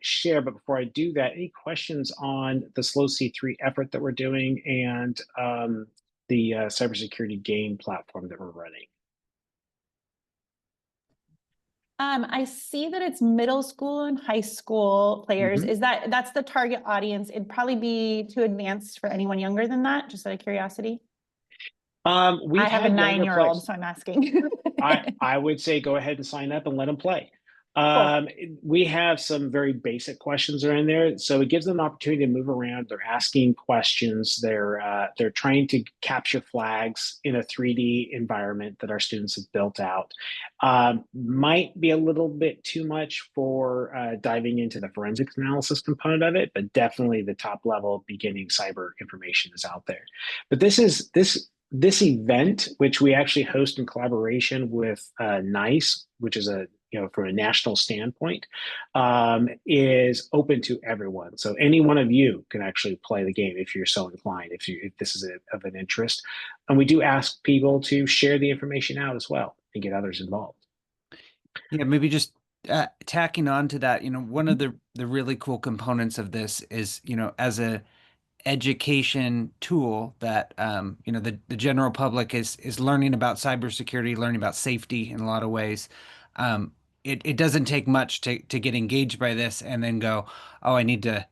share, but before I do that, any questions on the Slow C3 effort that we're doing and the cybersecurity game platform that we're running? I see that it's middle school and high school players. Mhm. Is that's the target audience? It'd probably be too advanced for anyone younger than that, just out of curiosity. I have a 9-year-old, so I'm asking. I would say go ahead and sign up and let them play. Cool. We have some very basic questions around there, so it gives them an opportunity to move around. They're asking questions. They're trying to capture flags in a 3D environment that our students have built out. Might be a little bit too much for diving into the forensics analysis component of it, but definitely the top level beginning cyber information is out there. But this event, which we actually host in collaboration with NICE, which is from a national standpoint, is open to everyone. So any one of you can actually play the game if you're so inclined, if this is of an interest. And we do ask people to share the information out as well and get others involved. Yeah, maybe just tacking on to that, one of the really cool components of this is, as a education tool that the general public is learning about cybersecurity, learning about safety in a lot of ways. It doesn't take much to get engaged by this and then go, oh, I need to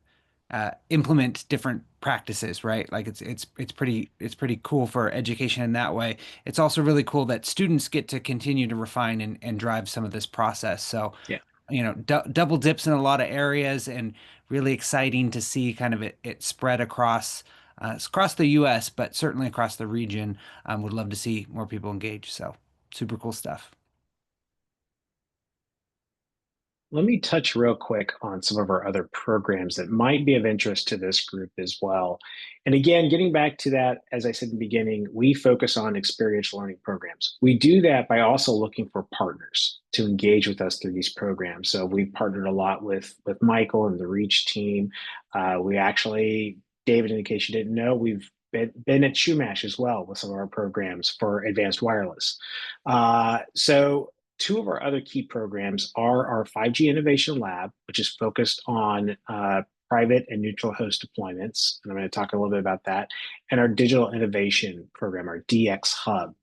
implement different practices, right? Like it's pretty cool for education in that way. It's also really cool that students get to continue to refine and drive some of this process. So yeah, double dips in a lot of areas and really exciting to see kind of it spread across it's across the US, but certainly across the region. Would love to see more people engage. So super cool stuff. Let me touch real quick on some of our other programs that might be of interest to this group as well. And again, getting back to that, as I said in the beginning, we focus on experiential learning programs. We do that by also looking for partners to engage with us through these programs. So we've partnered a lot with Michael and the Reach team. We actually, David, in case you didn't know, we've been at Shumash as well with some of our programs for advanced wireless. So two of our other key programs are our 5G Innovation Lab, which is focused on private and neutral host deployments. And I'm going to talk a little bit about that. And our Digital Innovation Program, our DX Hub.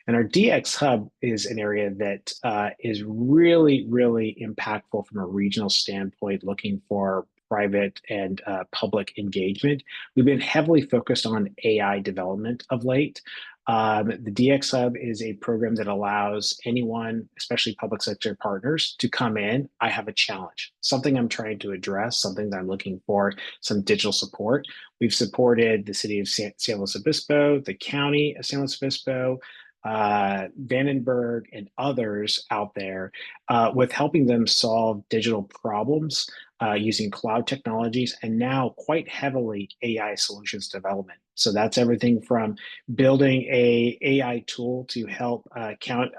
And our DX Hub is an area that is really, really impactful from a regional standpoint, looking for private and public engagement. We've been heavily focused on AI development of late. The DX Hub is a program that allows anyone, especially public sector partners, to come in. I have a challenge, something I'm trying to address, something that I'm looking for some digital support. We've supported the city of San Luis Obispo, the county of San Luis Obispo, Vandenberg, and others out there with helping them solve digital problems using cloud technologies and now quite heavily AI solutions development. So that's everything from building a AI tool to help count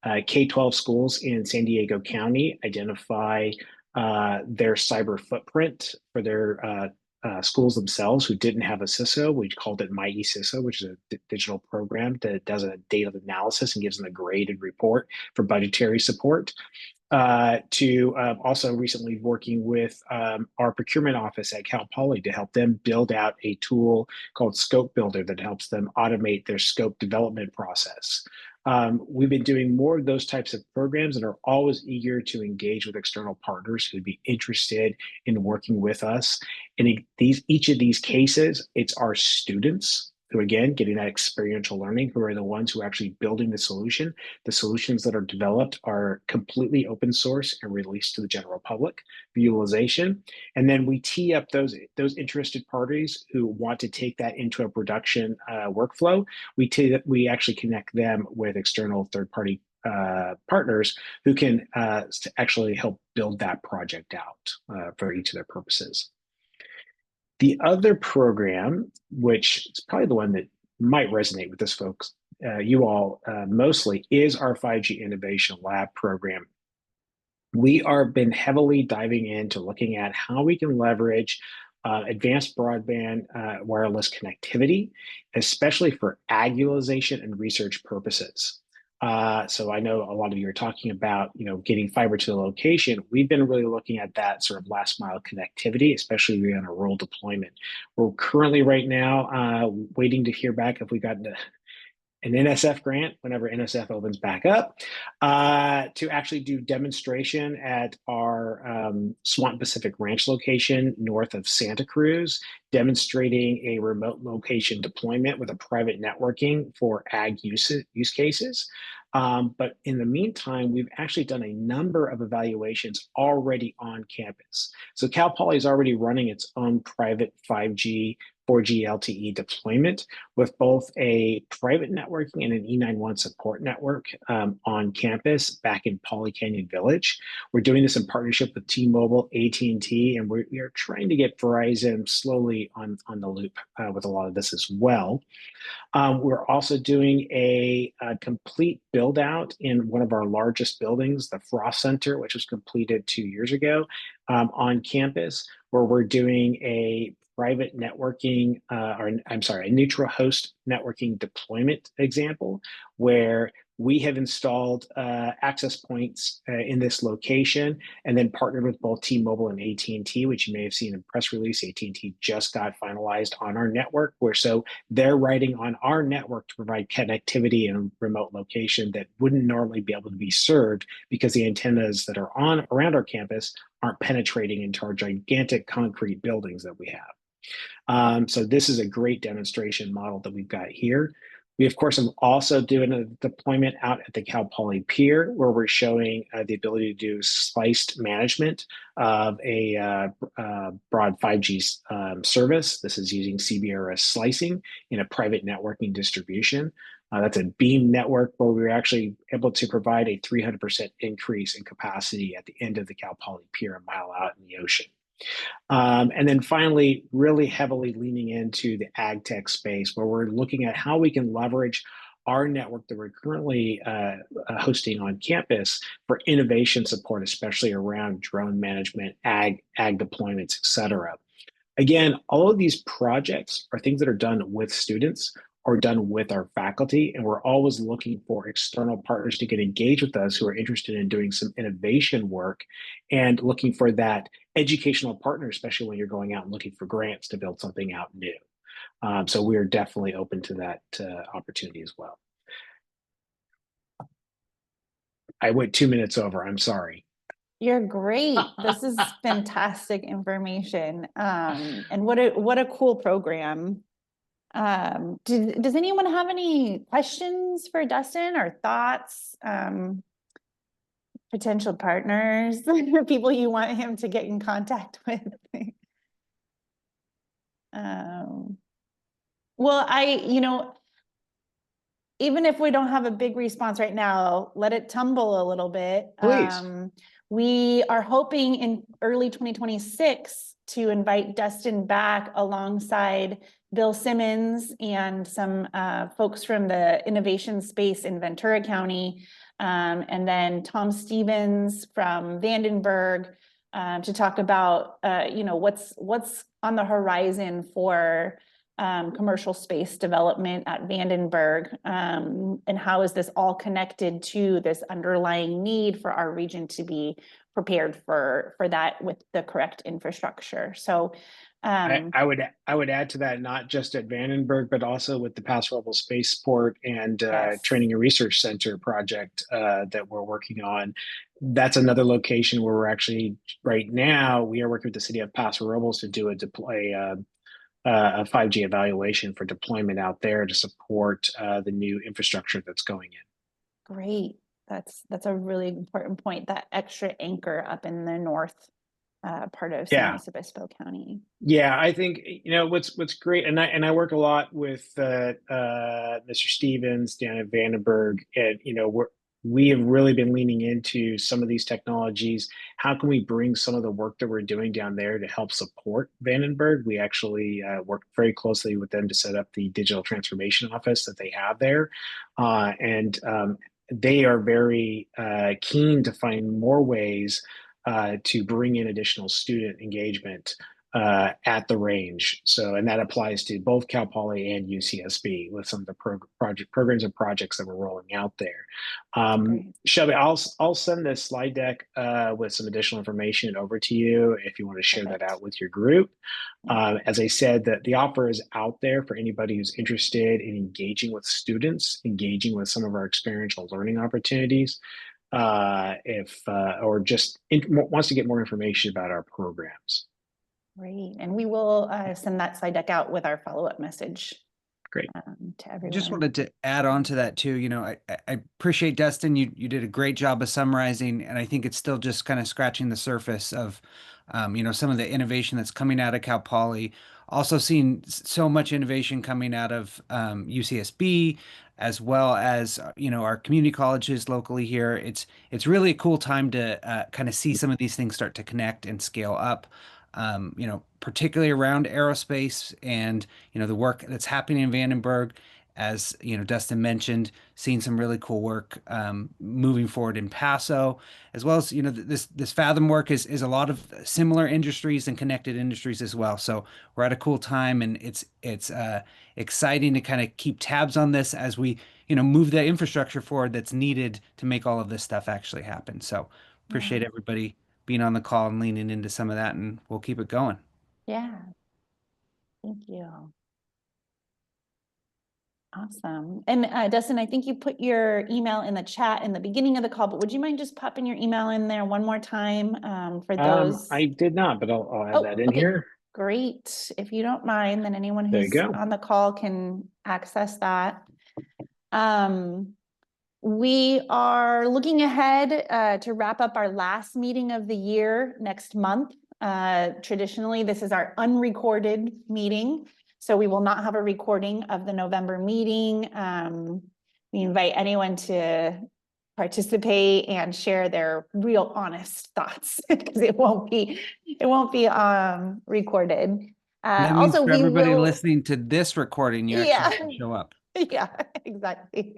K-12 schools in San Diego County identify their cyber footprint for their schools themselves who didn't have a CISO. We called it My eCISO, which is a digital program that does a data analysis and gives them a graded report for budgetary support. To also recently working with our procurement office at Cal Poly to help them build out a tool called Scope Builder that helps them automate their scope development process. We've been doing more of those types of programs and are always eager to engage with external partners who'd be interested in working with us. And each of these cases, it's our students who, again, getting that experiential learning, who are the ones who are actually building the solution. The solutions that are developed are completely open source and released to the general public for utilization. And then we tee up those interested parties who want to take that into a production workflow. We actually connect them with external third-party partners who can actually help build that project out for each of their purposes. The other program, which is probably the one that might resonate with this folks, you all mostly, is our 5G Innovation Lab program. We are been heavily diving into looking at how we can leverage advanced broadband wireless connectivity, especially for ag utilization and research purposes. So I know a lot of you are talking about, getting fiber to the location. We've been really looking at that sort of last mile connectivity, especially on a rural deployment. We're currently right now waiting to hear back if we got an NSF grant whenever NSF opens back up to actually do demonstration at our Swanton Pacific Ranch location north of Santa Cruz, demonstrating a remote location deployment with a private networking for ag use cases. But in the meantime, we've actually done a number of evaluations already on campus. So Cal Poly is already running its own private 5G 4G LTE deployment with both a private networking and an E91 support network on campus back in Poly Canyon Village. We're doing this in partnership with T-Mobile, AT&T, and we are trying to get Verizon slowly on the loop with a lot of this as well. We're also doing a complete build out in one of our largest buildings, the Frost Center, which was completed 2 years ago on campus, where we're doing a private networking, a neutral host networking deployment example, where we have installed access points in this location and then partnered with both T-Mobile and AT&T, which you may have seen in press release. AT&T just got finalized on our network, so they're riding on our network to provide connectivity in a remote location that wouldn't normally be able to be served because the antennas that are around our campus aren't penetrating into our gigantic concrete buildings that we have. So this is a great demonstration model that we've got here. We, of course, have also doing a deployment out at the Cal Poly Pier, where we're showing the ability to do sliced management of a broad 5G service. This is using CBRS slicing in a private networking distribution. That's a beam network where we were actually able to provide a 300% increase in capacity at the end of the Cal Poly Pier, a mile out in the ocean. And then finally, really heavily leaning into the ag tech space, where we're looking at how we can leverage our network that we're currently hosting on campus for innovation support, especially around drone management, ag deployments, et cetera. Again, all of these projects are things that are done with students or done with our faculty, and we're always looking for external partners to get engaged with us who are interested in doing some innovation work and looking for that educational partner, especially when you're going out and looking for grants to build something out new. So we are definitely open to that opportunity as well. I went 2 minutes over. I'm sorry. You're great. This is fantastic information. And what a cool program. Does anyone have any questions for Dustin or thoughts? Potential partners, people you want him to get in contact with? Well, even if we don't have a big response right now, let it tumble a little bit. Please. We are hoping in early 2026 to invite Dustin back alongside Bill Simmons and some folks from the innovation space in Ventura County, and then Tom Stevens from Vandenberg to talk about what's on the horizon for commercial space development at Vandenberg, and how is this all connected to this underlying need for our region to be prepared for that with the correct infrastructure. So I would add to that, not just at Vandenberg, but also with the Paso Robles Spaceport and Yes. Training and Research Center project that we're working on. That's another location where we're actually right now we are working with the city of Paso Robles to do a 5G evaluation for deployment out there to support the new infrastructure that's going in. Great. That's a really important point, that extra anchor up in the north part of San Luis Obispo County. Yeah, I think what's great, and I work a lot with Mr. Stevens down at Vandenberg, and we have really been leaning into some of these technologies. How can we bring some of the work that we're doing down there to help support Vandenberg? We actually work very closely with them to set up the digital transformation office that they have there, and they are very keen to find more ways to bring in additional student engagement at the range. So, and that applies to both Cal Poly and UCSB with some of the programs and projects that we're rolling out there. Shelby, I'll send this slide deck with some additional information over to you if you want to share that out with your group. As I said, that the offer is out there for anybody who's interested in engaging with students, engaging with some of our experiential learning opportunities, or just wants to get more information about our programs. Great. And we will send that slide deck out with our follow-up message. Great. To everyone. I just wanted to add on to that too. I appreciate, Dustin, you did a great job of summarizing, and I think it's still just kind of scratching the surface of, some of the innovation that's coming out of Cal Poly. Also seeing so much innovation coming out of UCSB, as well as our community colleges locally here. It's really a cool time to kind of see some of these things start to connect and scale up. Particularly around aerospace and, the work that's happening in Vandenberg, as, Dustin mentioned, seeing some really cool work moving forward in Paso, as well as, this Fathom work is a lot of similar industries and connected industries as well. So we're at a cool time, and it's exciting to kind of keep tabs on this as we, move the infrastructure forward that's needed to make all of this stuff actually happen. So appreciate everybody being on the call and leaning into some of that, and we'll keep it going. Yeah. Thank you. Awesome. And Dustin, I think you put your email in the chat in the beginning of the call, but would you mind just popping your email in there one more time for those? I did not, but I'll add that in here. Great. If you don't mind, then anyone There you who's go. on the call can access that. We are looking ahead to wrap up our last meeting of the year next month. Traditionally, this is our unrecorded meeting, so we will not have a recording of the November meeting. We invite anyone to participate and share their real honest thoughts because it won't be recorded. That means Also, for we everybody will, listening to this recording, you actually have to show up. yeah, exactly.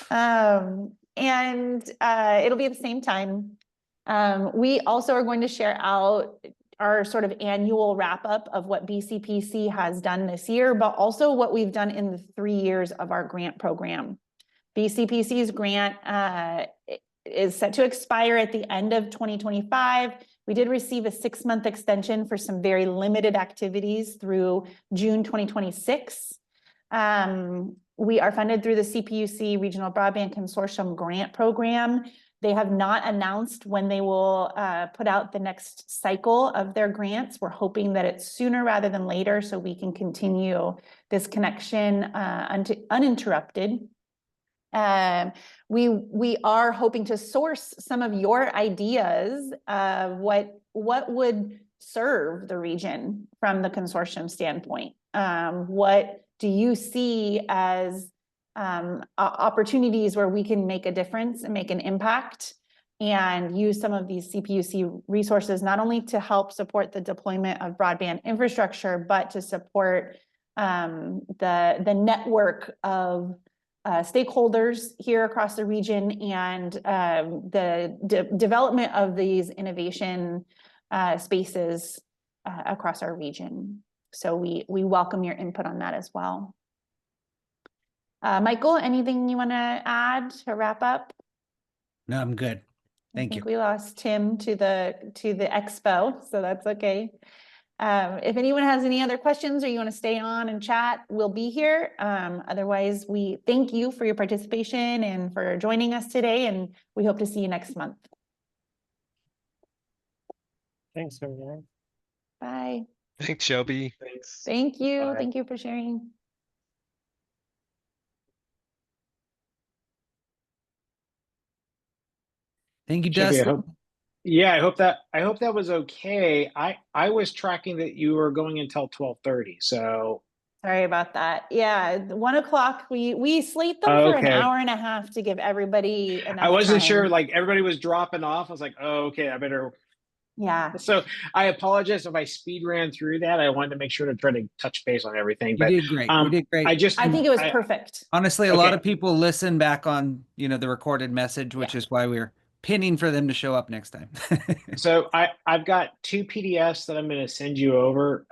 And it'll be at the same time. We also are going to share out our sort of annual wrap up of what BCPC has done this year, but also what we've done in the 3 years of our grant program. BCPC's grant is set to expire at the end of 2025. We did receive a 6-month extension for some very limited activities through June 2026. We are funded through the CPUC Regional Broadband Consortium Grant Program. They have not announced when they will put out the next cycle of their grants. We're hoping that it's sooner rather than later so we can continue this connection uninterrupted. We are hoping to source some of your ideas of what would serve the region from the consortium standpoint. What do you see as opportunities where we can make a difference and make an impact and use some of these CPUC resources, not only to help support the deployment of broadband infrastructure, but to support the network of stakeholders here across the region and the development of these innovation spaces across our region. So we welcome your input on that as well. Michael, anything you want to add to wrap up? No, I'm good. Thank I you. think we lost Tim to the expo, so that's okay. If anyone has any other questions or you want to stay on and chat, we'll be here. Otherwise, we thank you for your participation and for joining us today, and we hope to see you next month. Thanks, everyone. Bye. Thanks, Shelby. Thanks. Thank you. Bye. Thank you for sharing. Thank you, Shelby, Dustin. I hope that was okay. I was tracking that you were going until 12:30. So Sorry about that. Yeah, 1 o'clock. We slate them for an okay. hour and a half to give everybody enough I wasn't time. sure, like everybody was dropping off. I was like, oh, okay, I better. Yeah. So I apologize if I speed ran through that. I wanted to make sure to try to touch base on everything. You But did great. You did great. I think it was perfect. Honestly, a lot Okay. of people listen back on, the recorded message, which is why we're pinning for them to show up next time. So I've got 2 PDFs that I'm going to send you over.